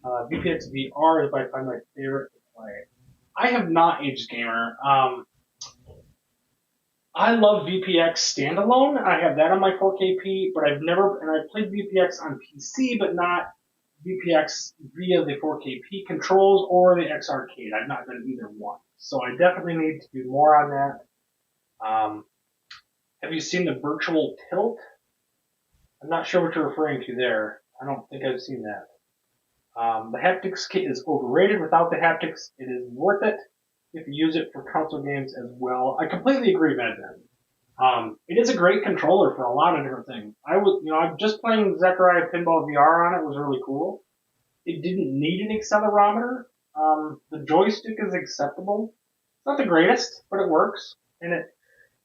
VPX VR is by far my favorite to play. I have not, Age Gamer. I love VPX standalone. I have that on my 4KP, but I've played VPX on PC, but not VPX via the 4KP controls or the X Arcade. I've not done either one. So I definitely need to do more on that. Have you seen the virtual tilt? I'm not sure what you're referring to there. I don't think I've seen that. The Haptics kit is overrated. Without the Haptics, it is worth it if you use it for console games as well. I completely agree, Madman. It is a great controller for a lot of different things. I'm just playing Zechariah Pinball VR on it. It was really cool. It didn't need an accelerometer. The joystick is acceptable. It's not the greatest, but it works. And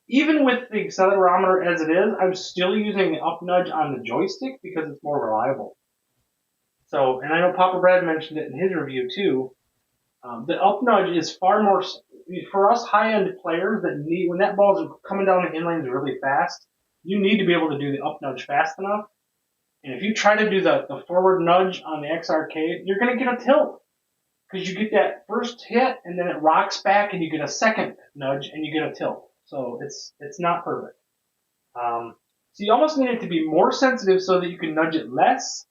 Even with the accelerometer as it is, I'm still using the up nudge on the joystick because it's more reliable. So, and I know Papa Brad mentioned it in his review too. The up nudge is far more, for us high-end players that need, when that ball's coming down the inlanes really fast, you need to be able to do the up nudge fast enough. And if you try to do the forward nudge on the X Arcade, you're going to get a tilt. Because you get that first hit and then it rocks back and you get a second nudge and you get a tilt. So it's not perfect. So you almost need it to be more sensitive so that you can nudge it less.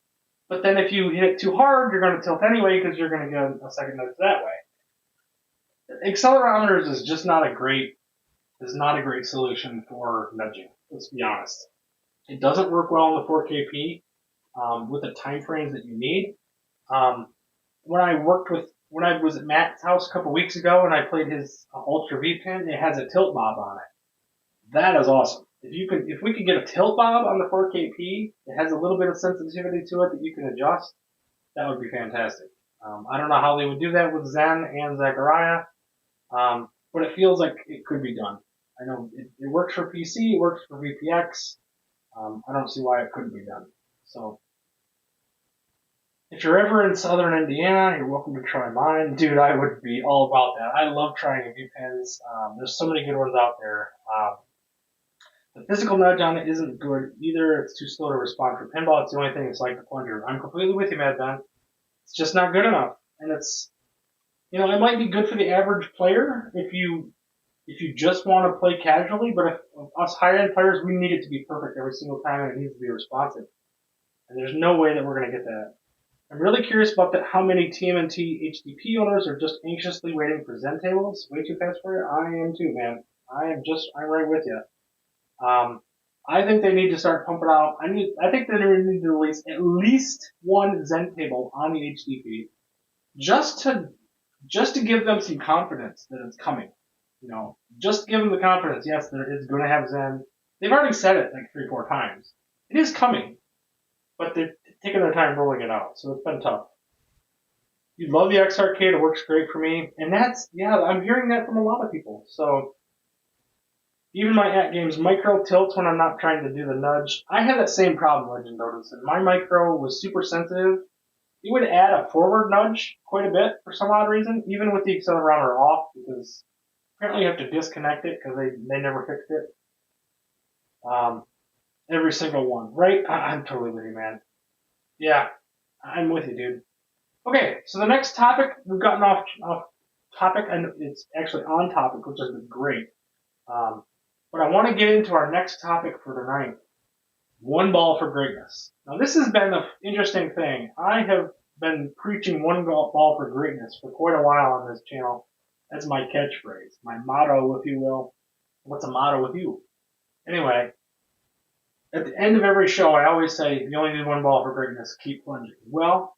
But then if you hit it too hard, you're going to tilt anyway because you're going to get a second nudge that way. Accelerometers is just not a great solution for nudging. Let's be honest. It doesn't work well in the 4KP with the time frames that you need. When I was at Matt's house a couple weeks ago and I played his Ultra V pin, it has a tilt bob on it. That is awesome. If we could get a tilt bob on the 4KP, it has a little bit of sensitivity to it that you can adjust. That would be fantastic. I don't know how they would do that with Zen and Zachariah, but it feels like it could be done. I know it works for PC, it works for VPX. I don't see why it couldn't be done. So, if you're ever in southern Indiana, you're welcome to try mine. Dude, I would be all about that. I love trying V pins. There's so many good ones out there. The physical nudge on it isn't good either. It's too slow to respond for pinball. It's the only thing that's like the plunger. I'm completely with you, Mad Ben. It's just not good enough. And it's, it might be good for the average player if you just want to play casually, but if us high-end players, we need it to be perfect every single time and it needs to be responsive. And there's no way that we're going to get that. I'm really curious about that. How many TMNT HDP owners are just anxiously waiting for Zen tables? Way too fast for you? I am too, man. I'm right with you. I think they need to start pumping out. I think they need to release at least one Zen table on the HDP, just to give them some confidence that it's coming. Just give them the confidence. Yes, it's going to have Zen. They've already said it like 3-4 times. It is coming, but they're taking their time rolling it out, so it's been tough. You love the X Arcade. It works great for me, and I'm hearing that from a lot of people. So. Even my AtGames micro tilts when I'm not trying to do the nudge. I had that same problem, Legend Odinson. My micro was super sensitive. It would add a forward nudge quite a bit for some odd reason, even with the accelerometer off, because apparently you have to disconnect it because they never fixed it. Every single one, right? I'm totally with you, man. Yeah, I'm with you, dude. Okay, so the next topic, we've gotten off topic, and it's actually on topic, which has been great. But I want to get into our next topic for tonight. One ball for greatness. Now this has been an interesting thing. I have been preaching one ball for greatness for quite a while on this channel. That's my catchphrase, my motto, if you will. What's a motto with you? Anyway, at the end of every show, I always say, if you only need one ball for greatness, keep plunging. Well,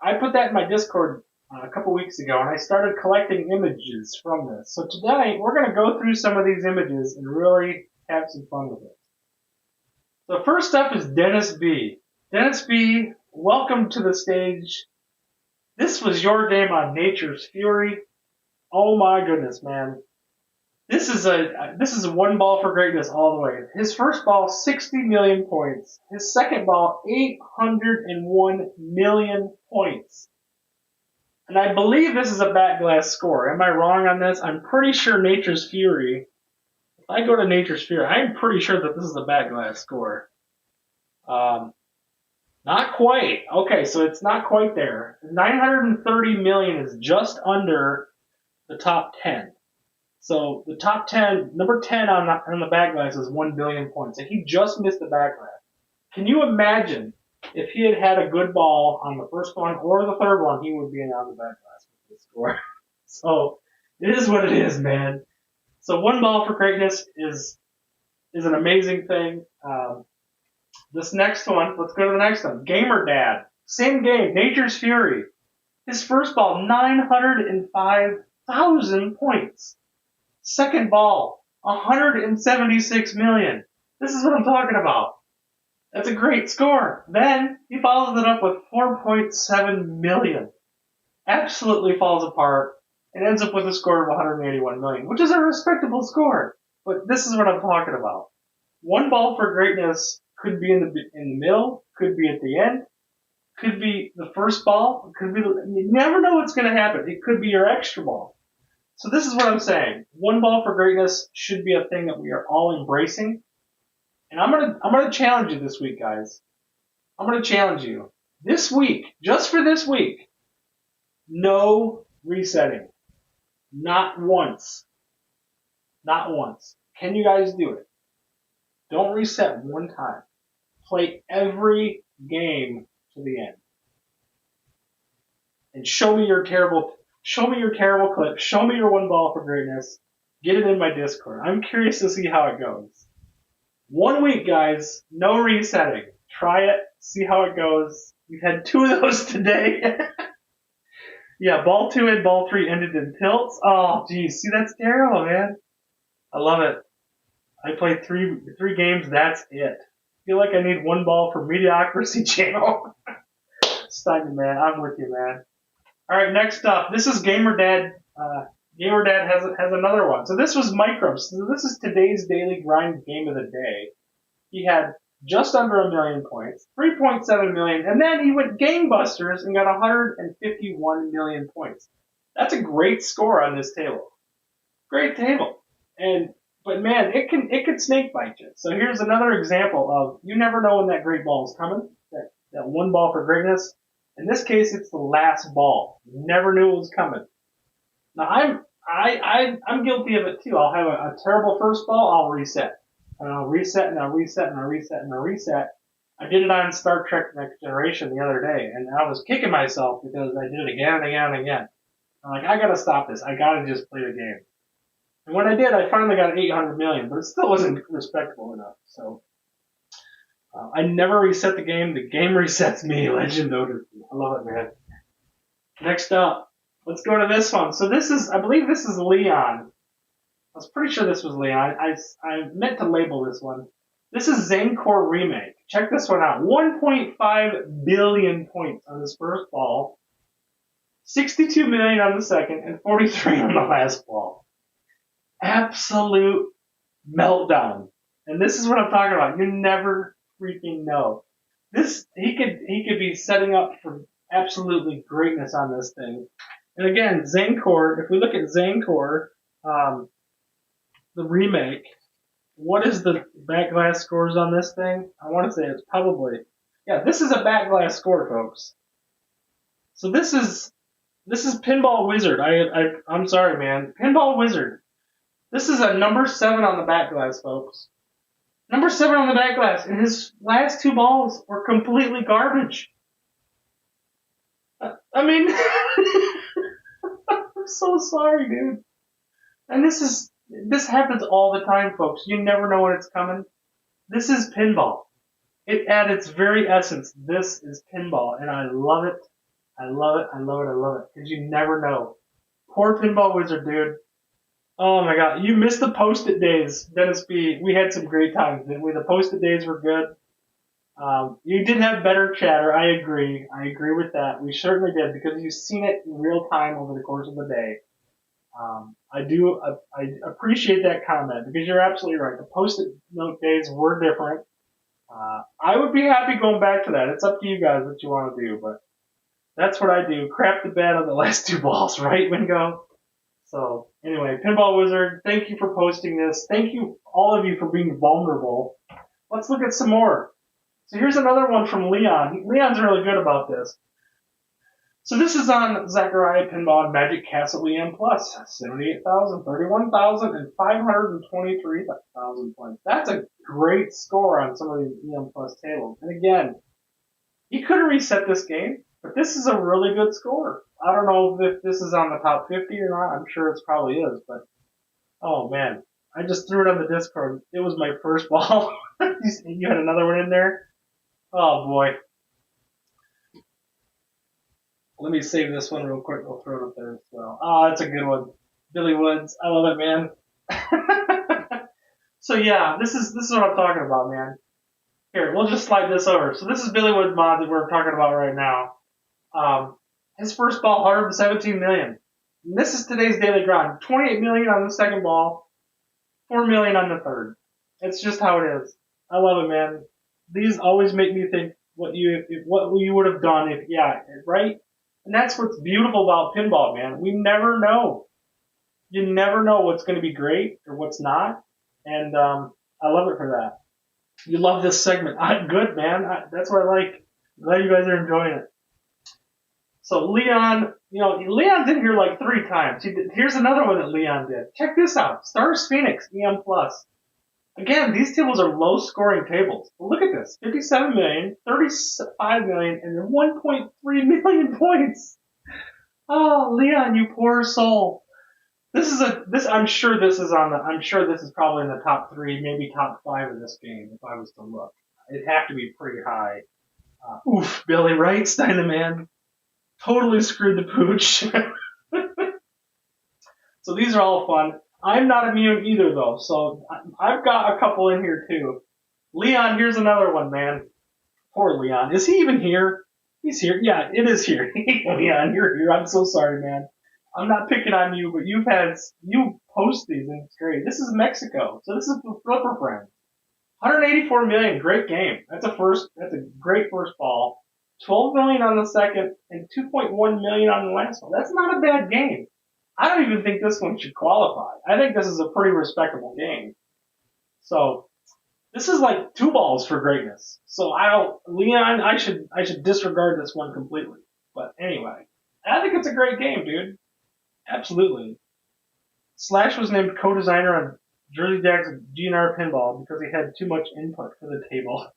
I put that in my Discord a couple weeks ago, and I started collecting images from this. So tonight, we're going to go through some of these images and really have some fun with it. So first up is Dennis B. Dennis B, welcome to the stage. This was your game on Nature's Fury. Oh my goodness, man. This is a one ball for greatness all the way. His first ball, 60 million points. His second ball, 801 million points. And I believe this is a back glass score. Am I wrong on this? I'm pretty sure Nature's Fury, if I go to Nature's Fury, I'm pretty sure that this is a back glass score. Not quite. Okay, so it's not quite there. 930 million is just under the top 10. So the top 10, number 10 on the back glass is 1 billion points. And he just missed the back glass. Can you imagine if he had had a good ball on the first one or the third one, he would be on the back glass with the score. So it is what it is, man. So one ball for greatness is an amazing thing. This next one, let's go to the next one. Gamer Dad. Same game, Nature's Fury. His first ball, 905,000 points. Second ball, 176 million. This is what I'm talking about. That's a great score. Then he follows it up with 4.7 million. Absolutely falls apart and ends up with a score of 181 million, which is a respectable score. But this is what I'm talking about. One ball for greatness could be in the middle, could be at the end, could be the first ball, could be you never know what's going to happen. It could be your extra ball. So this is what I'm saying. One ball for greatness should be a thing that we are all embracing. And I'm gonna challenge you this week, guys. I'm gonna challenge you this week, just for this week. No resetting, not once, not once. Can you guys do it? Don't reset one time. Play every game to the end, and show me your terrible clip. Show me your one ball for greatness. Get it in my Discord. I'm curious to see how it goes. 1 week, guys. No resetting. Try it. See how it goes. We've had 2 of those today. Yeah, ball 2 and ball 3 ended in tilts. Oh, geez. See, that's terrible, man. I love it. I played three games. That's it. I feel like I need one ball for mediocrity channel. Stein, man. I'm with you, man. All right, next up. This is Gamer Dad. Gamer Dad has another one. So this was micros. So this is today's daily grind game of the day. He had just under 1 million points, 3.7 million, and then he went gangbusters and got 151 million points. That's a great score on this table. Great table. But man, it can snake bite you. So here's another example of you never know when that great ball is coming. That one ball for greatness. In this case, it's the last ball. You never knew it was coming. Now I'm guilty of it too. I'll have a terrible first ball, I'll reset. And I'll reset and I'll reset and I'll reset and I'll reset. I did it on Star Trek Next Generation the other day, and I was kicking myself because I did it again and again and again. I'm like, I gotta stop this. I gotta just play the game. And when I did, I finally got 800 million, but it still wasn't respectable enough. So I never reset the game. The game resets me. Legend noted. I love it, man. Next up, let's go to this one. So I believe this is Leon. I was pretty sure this was Leon. I meant to label this one. This is Zancor Remake. Check this one out. 1.5 billion points on this first ball, 62 million on the second, and 43 on the last ball. Absolute meltdown. And this is what I'm talking about. You never freaking know. He could be setting up for absolutely greatness on this thing. And again, Zancor, if we look at Zancor, the remake, what is the back glass scores on this thing? I want to say it's probably, yeah, this is a back glass score, folks. So this is Pinball Wizard. I'm sorry, man. Pinball Wizard. This is a number 7 on the back glass, folks. Number 7 on the back glass, and his last 2 balls were completely garbage. I mean, I'm so sorry, dude. And this happens all the time, folks. You never know when it's coming. This is pinball. At its very essence, this is pinball, and I love it. I love it. I love it. I love it. Because you never know. Poor Pinball Wizard, dude. Oh my God, you missed the Post-it days, Dennis B. We had some great times, didn't we? The Post-it days were good. You did have better chatter. I agree. I agree with that. We certainly did because you've seen it in real time over the course of the day. I appreciate that comment because you're absolutely right. The Post-it note days were different. I would be happy going back to that. It's up to you guys what you want to do, but that's what I do. Crap the bed on the last 2 balls, right, Wingo? So, anyway, Pinball Wizard, thank you for posting this. Thank you, all of you, for being vulnerable. Let's look at some more. So here's another one from Leon. Leon's really good about this. So this is on Zachariah Pinball and Magic Castle EM Plus. 78,000, 31,000, and 523,000 points. That's a great score on some of these EM Plus tables. And again, he could have reset this game, but this is a really good score. I don't know if this is on the top 50 or not. I'm sure it probably is, but oh man. I just threw it on the Discord. It was my first ball. You had another one in there? Oh boy. Let me save this one real quick. We'll throw it up there as well. Oh, that's a good one. Billy Woods. I love it, man. So yeah, this is what I'm talking about, man. Here, we'll just slide this over. So this is Billy Woods mod that we're talking about right now. His first ball, 117 million. And this is today's daily grind. 28 million on the second ball. 4 million on the third. It's just how it is. I love it, man. These always make me think what you would have done if, yeah, right? And that's what's beautiful about pinball, man. We never know. You never know what's going to be great or what's not. And I love it for that. You love this segment. Good, man. That's what I like. Glad you guys are enjoying it. So Leon, Leon's in here like 3 times. Here's another one that Leon did. Check this out. Stars Phoenix, EM Plus. Again, these tables are low scoring tables. But look at this. 57 million, 35 million, and 1.3 million points. Oh, Leon, you poor soul. I'm sure this is probably in the top 3, maybe top 5 of this game if I was to look. It'd have to be pretty high. Oof, Billy Wright, Steinaman. Totally screwed the pooch. So these are all fun. I'm not immune either, though, so I've got a couple in here, too. Leon, here's another one, man. Poor Leon. Is he even here? He's here. Yeah, it is here. Leon, you're here. I'm so sorry, man. I'm not picking on you, but you post these, and it's great. This is Mexico, so this is for Flipper Friends. 184 million, great game. That's a great first ball. 12 million on the second, and 2.1 million on the last one. That's not a bad game. I don't even think this one should qualify. I think this is a pretty respectable game. So this is like 2 balls for greatness. So Leon, I should disregard this one completely. But anyway, I think it's a great game, dude. Absolutely. Slash was named co-designer on Jersey Jack's GNR Pinball because he had too much input for the table.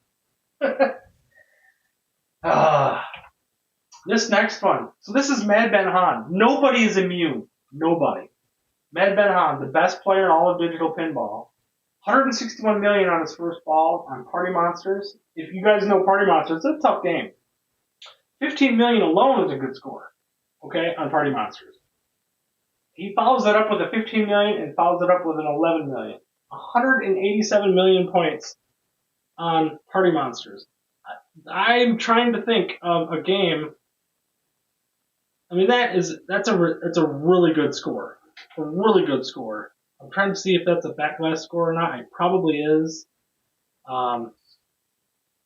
This next one. So this is Mad Ben Han. Nobody is immune. Nobody. Mad Ben Han, the best player in all of digital pinball. 161 million on his first ball on Party Monsters. If you guys know Party Monsters, it's a tough game. 15 million alone is a good score. Okay, on Party Monsters. He follows that up with a 15 million and follows it up with an 11 million. 187 million points on Party Monsters. I'm trying to think of a game. I mean, that's a really good score. A really good score. I'm trying to see if that's a backlash score or not. It probably is.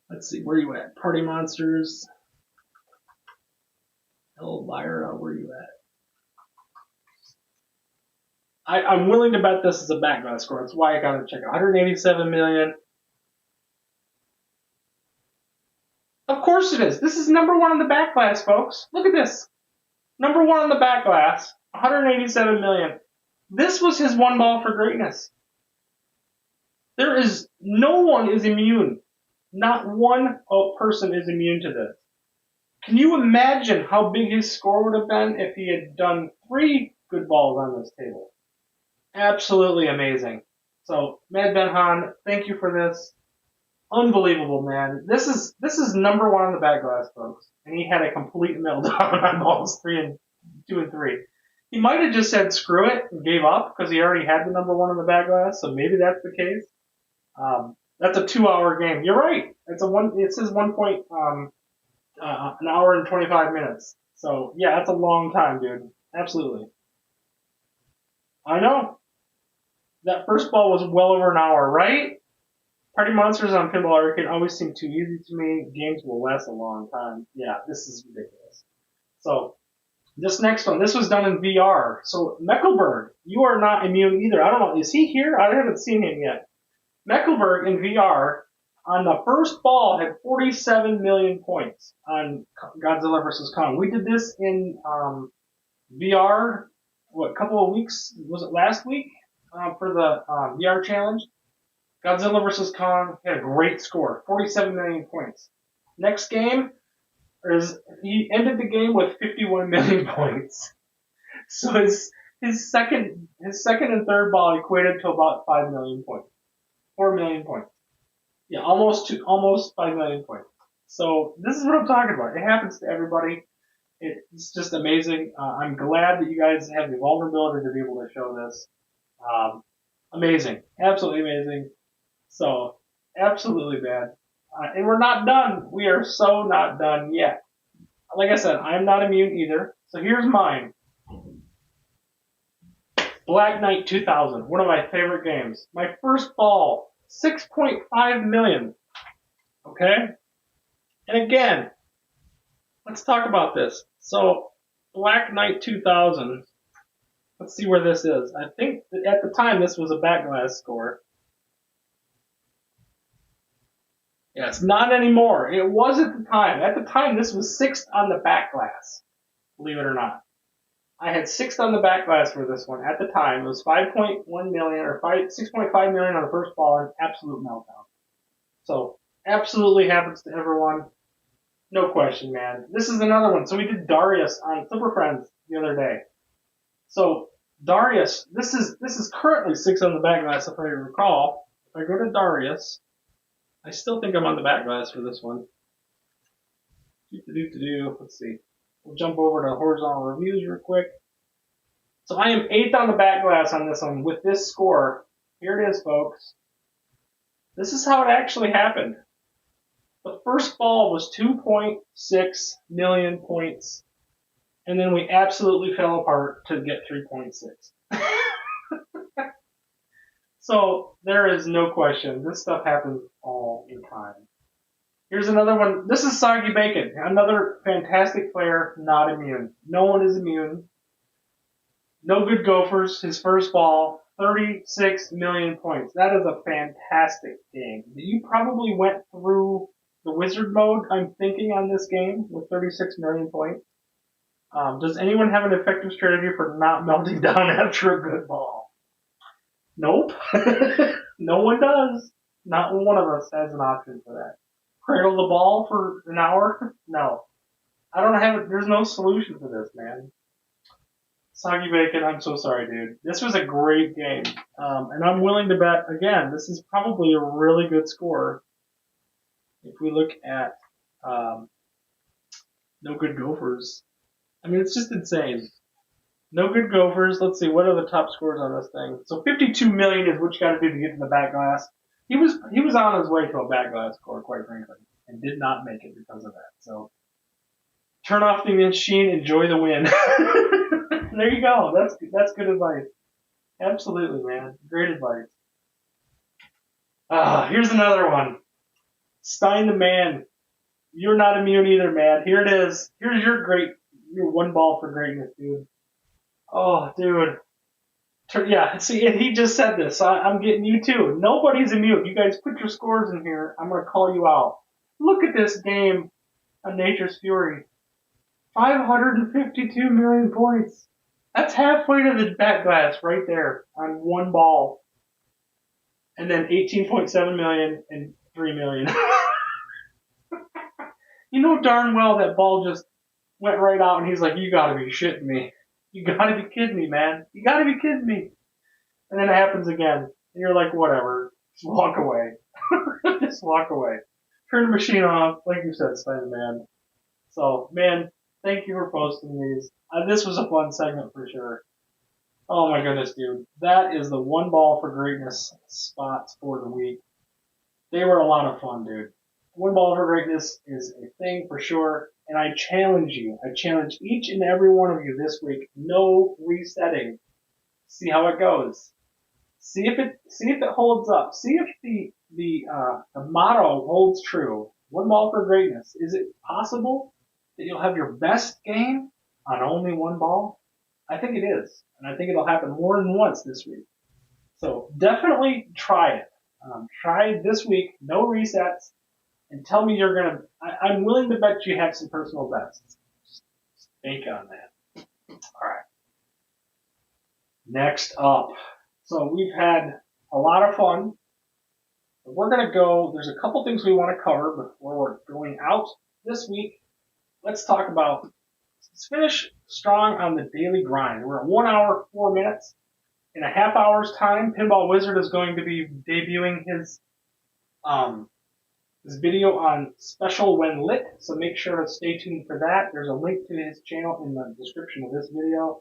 Let's see, where are you at? Party Monsters. Elvira, where are you at? I'm willing to bet this is a backlash score. That's why I gotta check it. 187 million. Of course it is. This is number 1 on the backlash, folks. Look at this. Number 1 on the backlash. 187 million. This was his 1 ball for greatness. No one is immune. Not one person is immune to this. Can you imagine how big his score would have been if he had done 3 good balls on this table? Absolutely amazing. So, Mad Ben Han, thank you for this. Unbelievable, man. This is number 1 on the backlash, folks. And he had a complete meltdown on balls 2 and 3. He might have just said screw it and gave up because he already had the number 1 on the backlash, so maybe that's the case. That's a 2-hour game. You're right. It says 1 point, an hour and 25 minutes. So yeah, that's a long time, dude. Absolutely. I know. That first ball was well over an hour, right? Party Monsters on Pinball Arcade always seem too easy to me. Games will last a long time. Yeah, this is ridiculous. So, this next one, this was done in VR. So, Meckelberg, you are not immune either. I don't know, is he here? I haven't seen him yet. Meckelberg in VR on the first ball had 47 million points on Godzilla vs. Kong. We did this in VR, a couple of weeks? Was it last week? For the VR challenge. Godzilla vs. Kong had a great score, 47 million points. Next game he ended the game with 51 million points. So his second and third ball equated to about 5 million points, 4 million points. Yeah, almost 5 million points. So this is what I'm talking about. It happens to everybody. It's just amazing. I'm glad that you guys have the vulnerability to be able to show this. Amazing. Absolutely amazing. So, absolutely bad. And we're not done. We are so not done yet. Like I said, I'm not immune either. So here's mine. Black Knight 2000, one of my favorite games. My first ball, 6.5 million. Okay? And again, let's talk about this. So, Black Knight 2000, let's see where this is. I think that at the time this was a backglass score. Yes, not anymore. It was at the time. At the time, this was 6th on the backglass. Believe it or not. I had 6th on the backglass for this one. At the time, it was 5.1 million or 6.5 million on the first ball, and absolute meltdown. So, absolutely happens to everyone. No question, man. This is another one. So we did Darius on Super Friends the other day. So Darius, this is currently 6 on the backglass if I recall. If I go to Darius, I still think I'm on the backglass for this one. Let's see. We'll jump over to horizontal reviews real quick. So I am 8th on the backglass on this one with this score. Here it is, folks. This is how it actually happened. The first ball was 2.6 million points, and then we absolutely fell apart to get 3.6. So there is no question. This stuff happens all the time. Here's another one. This is Soggy Bacon, another fantastic player, not immune. No one is immune. No Good Gophers, his first ball, 36 million points. That is a fantastic game. You probably went through the wizard mode, I'm thinking, on this game with 36 million points. Does anyone have an effective strategy for not melting down after a good ball? Nope. No one does. Not one of us has an option for that. Cradle the ball for an hour? No. I don't have it. There's no solution for this, man. Soggy Bacon, I'm so sorry, dude. This was a great game. And I'm willing to bet, again, this is probably a really good score. If we look at No Good Gophers. I mean, it's just insane. No Good Gophers. Let's see, what are the top scores on this thing? So 52 million is what you got to do to get to the back glass. He was on his way to a back glass score, quite frankly, and did not make it because of that. So turn off the machine, enjoy the win. There you go. That's good advice. Absolutely, man. Great advice. Here's another one. Stein the Man. You're not immune either, man. Here it is. Here's your one ball for greatness, dude. Oh, dude. Yeah, see, and he just said this. I'm getting you too. Nobody's immune. You guys put your scores in here. I'm going to call you out. Look at this game on Nature's Fury. 552 million points. That's halfway to the back glass right there on one ball. And then 18.7 million and 3 million. You know darn well that ball just went right out, and he's like, you gotta be shitting me. You gotta be kidding me, man. You gotta be kidding me. And then it happens again. And you're like, whatever. Just walk away. Just walk away. Turn the machine off. Like you said, Stein the Man. So, man, thank you for posting these. This was a fun segment for sure. Oh my goodness, dude. That is the one ball for greatness spots for the week. They were a lot of fun, dude. One ball for greatness is a thing for sure. And I challenge you. I challenge each and every one of you this week. No resetting. See how it goes. See if it holds up. See if the motto holds true. One ball for greatness. Is it possible that you'll have your best game on only one ball? I think it is. And I think it'll happen more than once this week. So definitely try it. Try this week, no resets, and tell me you're going to... I'm willing to bet you have some personal bests. Just bank on that. All right. Next up. So we've had a lot of fun. We're going to go... There's a couple things we want to cover before we're going out this week. Let's talk about... Let's finish strong on the daily grind. We're at 1 hour, 4 minutes. In a half hour's time, Pinball Wizard is going to be debuting his video on Special When Lit, so make sure to stay tuned for that. There's a link to his channel in the description of this video.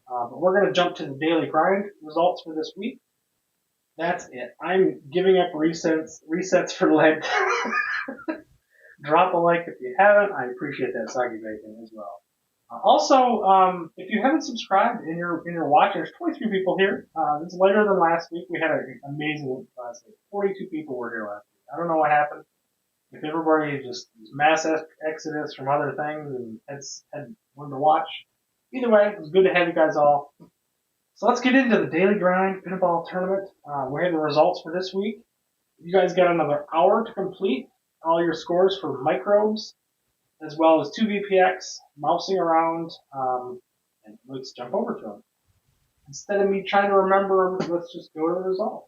But we're going to jump to the daily grind results for this week. That's it. I'm giving up resets for Lent. Drop a like if you haven't. I appreciate that, Soggy Bacon, as well. Also, if you haven't subscribed and you're watching, there's 23 people here. It's later than last week. We had an amazing week last week. 42 people were here last week. I don't know what happened. If everybody just mass exodus from other things and had wanted to watch. Either way, it was good to have you guys all. So let's get into the daily grind pinball tournament. We have the results for this week. You guys got another hour to complete all your scores for microbes, as well as 2 VPX, mousing around, and let's jump over to them. Instead of me trying to remember them, let's just go to the result.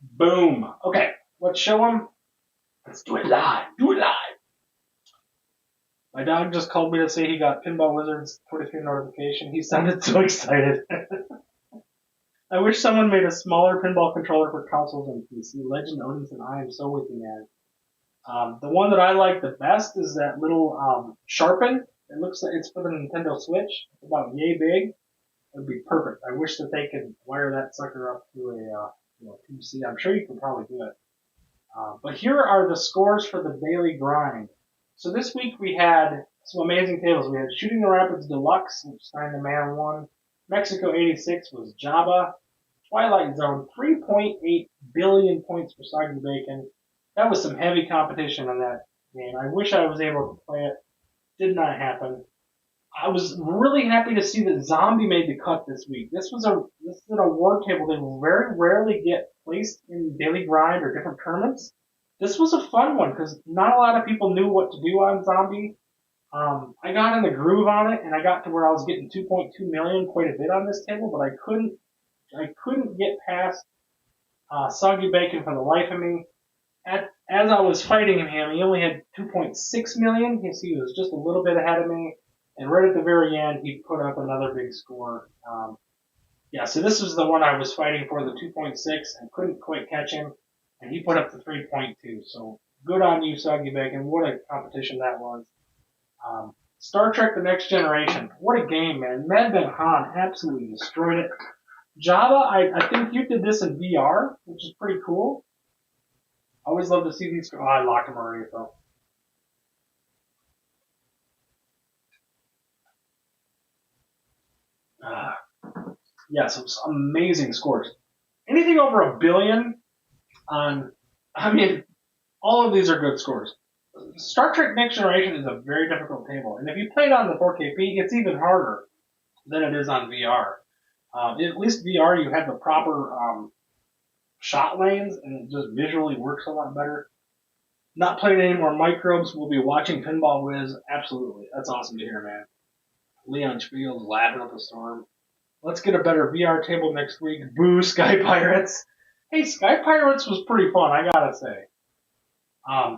Boom. Okay, let's show them. Let's do it live. Do it live. My dog just called me to say he got Pinball Wizard's 23 notification. He sounded so excited. I wish someone made a smaller pinball controller for consoles and PC. Legend Odin's and I am so with you, man. The one that I like the best is that little Sharpen. It looks like it's for the Nintendo Switch. It's about yay big. It would be perfect. I wish that they could wire that sucker up to a PC. I'm sure you can probably do it. But here are the scores for the daily grind. So this week we had some amazing tables. We had Shooting the Rapids Deluxe, which signed the man won. Mexico 86 was Java. Twilight Zone, 3.8 billion points for Soggy Bacon. That was some heavy competition in that game. I wish I was able to play it. Did not happen. I was really happy to see that Zombie made the cut this week. This is an award table that very rarely get placed in daily grind or different tournaments. This was a fun one because not a lot of people knew what to do on Zombie. I got in the groove on it and I got to where I was getting 2.2 million quite a bit on this table, but I couldn't get past Soggy Bacon for the life of me. As I was fighting him, he only had 2.6 million. He was just a little bit ahead of me. And right at the very end, he put up another big score. So this was the one I was fighting for, the 2.6. I couldn't quite catch him. And he put up the 3.2. So good on you, Soggy Bacon. What a competition that was. Star Trek The Next Generation. What a game, man. Mad Ben Han absolutely destroyed it. Java, I think you did this in VR, which is pretty cool. I always love to see these. Oh, I locked him already, though. So some amazing scores. Anything over a billion all of these are good scores. Star Trek Next Generation is a very difficult table, and if you play it on the 4KP, it's even harder than it is on VR. At least VR, you have the proper shot lanes, and it just visually works a lot better. Not playing any more microbes. We'll be watching Pinball Wiz. Absolutely. That's awesome to hear, man. Leon Spiegel's laughing up a storm. Let's get a better VR table next week. Boo, Sky Pirates. Hey, Sky Pirates was pretty fun, I gotta say.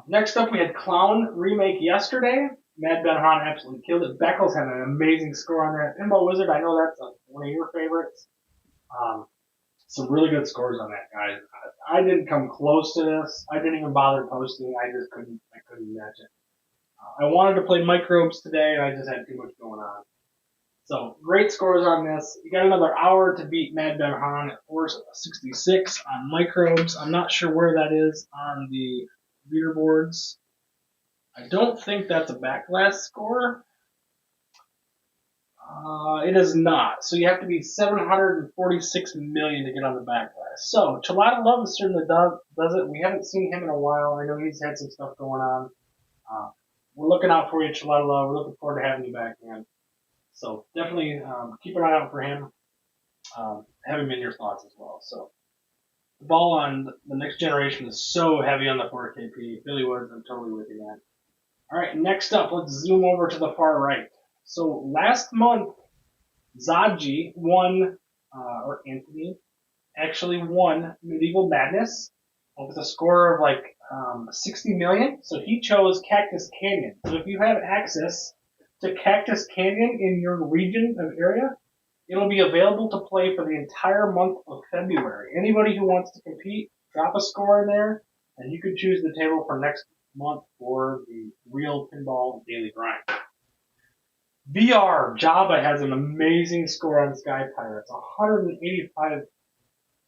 Next up, we had Clown Remake yesterday. Mad Ben Han absolutely killed it. Beckles had an amazing score on that. Pinball Wizard, I know that's one of your favorites. Some really good scores on that, guys. I didn't come close to this. I didn't even bother posting. I couldn't match it. I wanted to play microbes today, and I just had too much going on. So great scores on this. You got another hour to beat Mad Ben Han at 466 on microbes. I'm not sure where that is on the leaderboards. I don't think that's a backlash score. It is not. So you have to be 746 million to get on the backlash. So Chelada Love certainly does it. We haven't seen him in a while. I know he's had some stuff going on. We're looking out for you, Chelada Love. We're looking forward to having you back, man. So definitely keep an eye out for him. Have him in your thoughts as well. So the ball on the Next Generation is so heavy on the 4KP. Billy Woods, I'm totally with you, man. All right, next up, let's zoom over to the far right. So last month, Zadji won, or Anthony actually won Medieval Madness with a score of like 60 million. So he chose Cactus Canyon. So if you have access to Cactus Canyon in your region of area, it'll be available to play for the entire month of February. Anybody who wants to compete, drop a score in there, and you can choose the table for next month for the real pinball daily grind. VR, Java has an amazing score on Sky Pirates. 185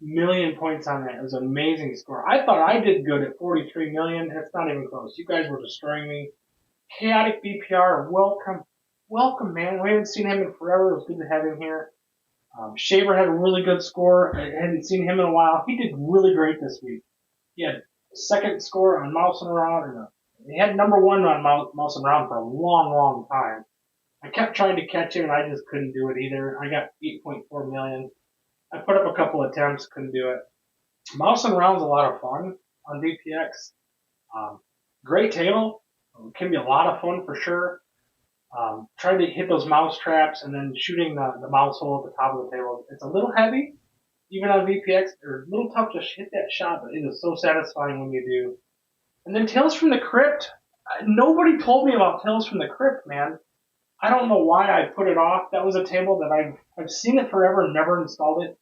million points on that. It was an amazing score. I thought I did good at 43 million. That's not even close. You guys were destroying me. Chaotic BPR, welcome. Welcome, man. We haven't seen him in forever. It was good to have him here. Shaver had a really good score. I hadn't seen him in a while. He did really great this week. He had second score on Mouse and Around, and he had number one on Mouse and Around for a long, long time. I kept trying to catch him, and I just couldn't do it either. I got 8.4 million. I put up a couple attempts, couldn't do it. Mouse and Around's a lot of fun on DPX. Great table. It can be a lot of fun for sure. Trying to hit those mouse traps and then shooting the mouse hole at the top of the table. It's a little heavy, even on VPX. It's a little tough to hit that shot, but it is so satisfying when you do. And then Tales from the Crypt. Nobody told me about Tales from the Crypt, man. I don't know why I put it off. That was a table that I've seen it forever and never installed it.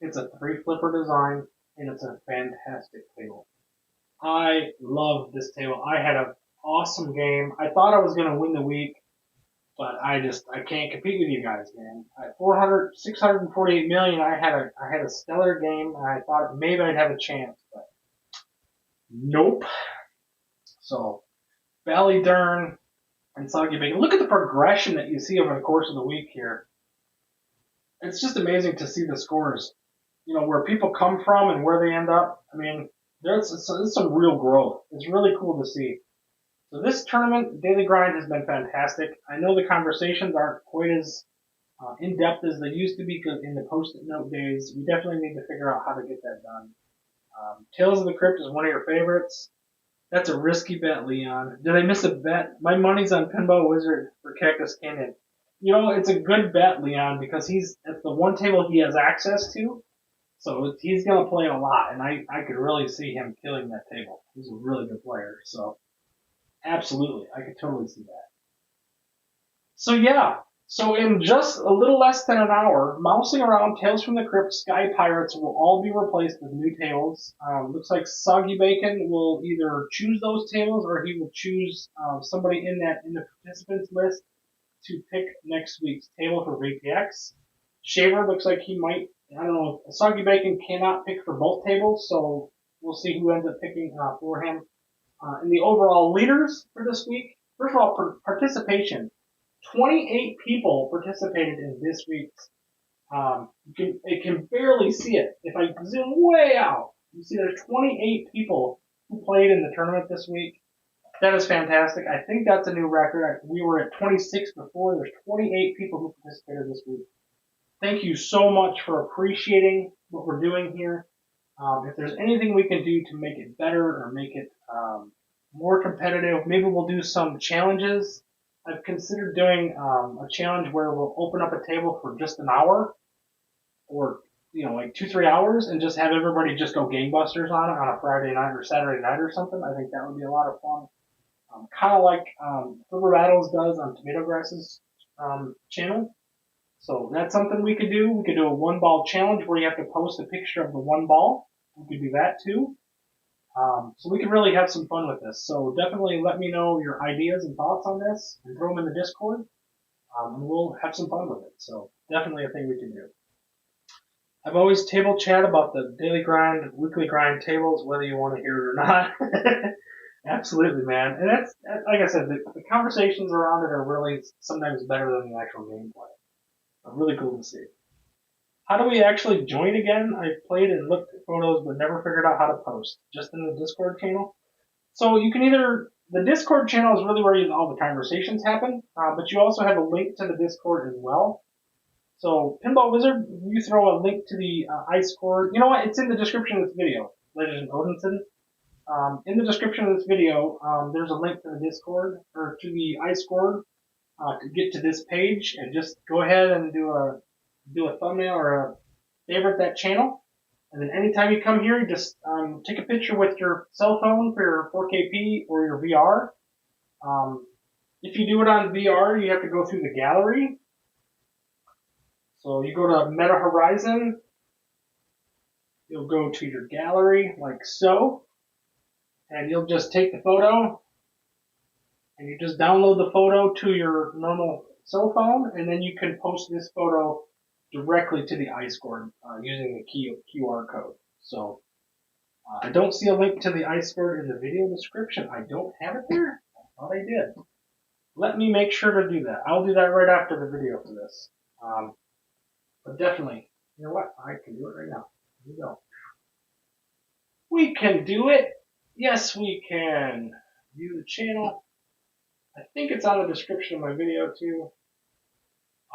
It's a 3-flipper design, and it's a fantastic table. I love this table. I had an awesome game. I thought I was going to win the week, but I can't compete with you guys, man. At 648 million, I had a stellar game, and I thought maybe I'd have a chance, but nope. So, Ballydurn and Soggy Bacon. Look at the progression that you see over the course of the week here. It's just amazing to see the scores. You know, where people come from and where they end up. I mean, there's some real growth. It's really cool to see. So this tournament, Daily Grind, has been fantastic. I know the conversations aren't quite as in-depth as they used to be in the post-it note days. We definitely need to figure out how to get that done. Tales of the Crypt is one of your favorites. That's a risky bet, Leon. Did I miss a bet? My money's on Pinball Wizard for Cactus Canyon. You know, it's a good bet, Leon, because it's the one table he has access to. So he's going to play a lot, and I could really see him killing that table. He's a really good player, so absolutely, I could totally see that. So yeah, so in just a little less than an hour, Mousing Around, Tales from the Crypt, Sky Pirates will all be replaced with new tables. Looks like Soggy Bacon will either choose those tables or he will choose somebody in the participants list to pick next week's table for VPX. Shaver looks like he might. I don't know. Soggy Bacon cannot pick for both tables, so we'll see who ends up picking for him. In the overall leaders for this week, first of all, participation. 28 people participated in this week's. You can barely see it. If I zoom way out, you see there's 28 people who played in the tournament this week. That is fantastic. I think that's a new record. We were at 26 before. There's 28 people who participated this week. Thank you so much for appreciating what we're doing here. If there's anything we can do to make it better or make it more competitive, maybe we'll do some challenges. I've considered doing a challenge where we'll open up a table for just an hour or, like 2-3 hours and just have everybody just go gangbusters on it on a Friday night or Saturday night or something. I think that would be a lot of fun. Kind of like Flipper Battles does on Tomato Grass's channel. So that's something we could do. We could do a 1-ball challenge where you have to post a picture of the 1 ball. We could do that too. So we could really have some fun with this. So definitely let me know your ideas and thoughts on this and throw them in the Discord. And we'll have some fun with it. So definitely a thing we can do. I've always table chat about the daily grind, weekly grind tables, whether you want to hear it or not. Absolutely, man. And that's, like I said, the conversations around it are really sometimes better than the actual gameplay. Really cool to see. How do we actually join again? I played and looked at photos but never figured out how to post. Just in the Discord channel? So you can the Discord channel is really where all the conversations happen, but you also have a link to the Discord as well. So Pinball Wizard, you throw a link to the iScore. You know what? It's in the description of this video, Legend Odinson. In the description of this video, there's a link to the Discord, or to the iScore, to get to this page, and just go ahead and do a thumbnail or a favorite that channel. And then anytime you come here, you just take a picture with your cell phone for your 4KP or your VR. If you do it on VR, you have to go through the gallery. So you go to Meta Horizon. You'll go to your gallery like so. And you'll just take the photo. And you just download the photo to your normal cell phone. And then you can post this photo directly to the iScore using the QR code. So I don't see a link to the iScore in the video description. I don't have it there. I thought I did. let me make sure to do that. I'll do that right after the video for this. But definitely, you know what? I can do it right now. Here we go. We can do it. Yes, we can. View the channel. I think it's on the description of my video too.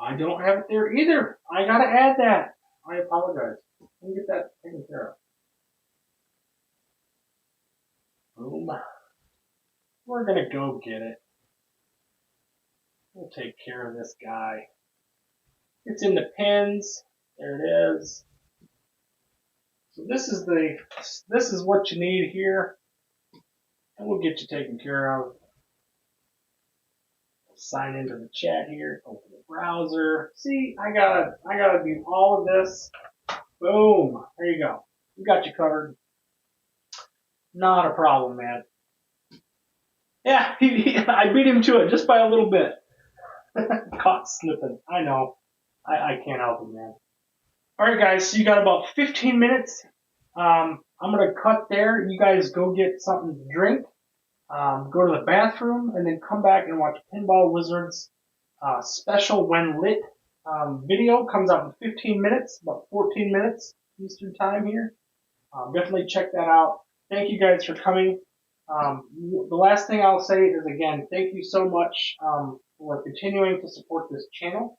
I don't have it there either. I gotta add that. I apologize. Let me get that taken care of. Boom. We're gonna go get it. We'll take care of this guy. It's in the pins. There it is. So this is what you need here, and we'll get you taken care of. Sign into the chat here. Open the browser. See, I gotta do all of this. Boom. There you go. We got you covered. Not a problem, man. Yeah, I beat him to it just by a little bit. Caught slipping. I know. I can't help it, man. Alright, guys, so you got about 15 minutes. I'm going to cut there. You guys go get something to drink. Go to the bathroom, and then come back and watch Pinball Wizards special when lit video. Comes out in 15 minutes, about 14 minutes Eastern time here. Definitely check that out. Thank you guys for coming. The last thing I'll say is, again, thank you so much for continuing to support this channel.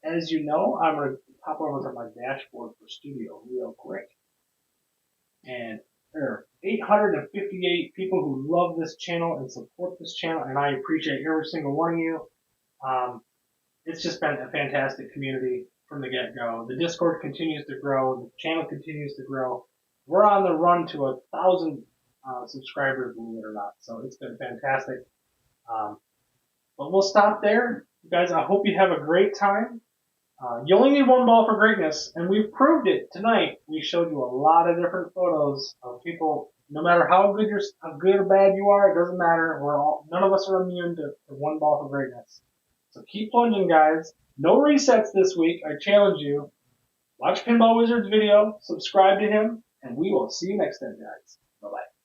As you know, I'm going to pop over to my dashboard for Studio real quick. And there are 858 people who love this channel and support this channel, and I appreciate every single one of you. It's just been a fantastic community from the get-go. The Discord continues to grow. The channel continues to grow. We're on the run to 1,000 subscribers, believe it or not. So it's been fantastic. But we'll stop there. You guys, I hope you have a great time. You only need one ball for greatness, and we've proved it tonight. We showed you a lot of different photos of people. No matter how good or bad you are, it doesn't matter. None of us are immune to one ball for greatness. So keep plunging, guys. No resets this week. I challenge you. Watch Pinball Wizard's video, subscribe to him, and we will see you next time, guys. Bye-bye.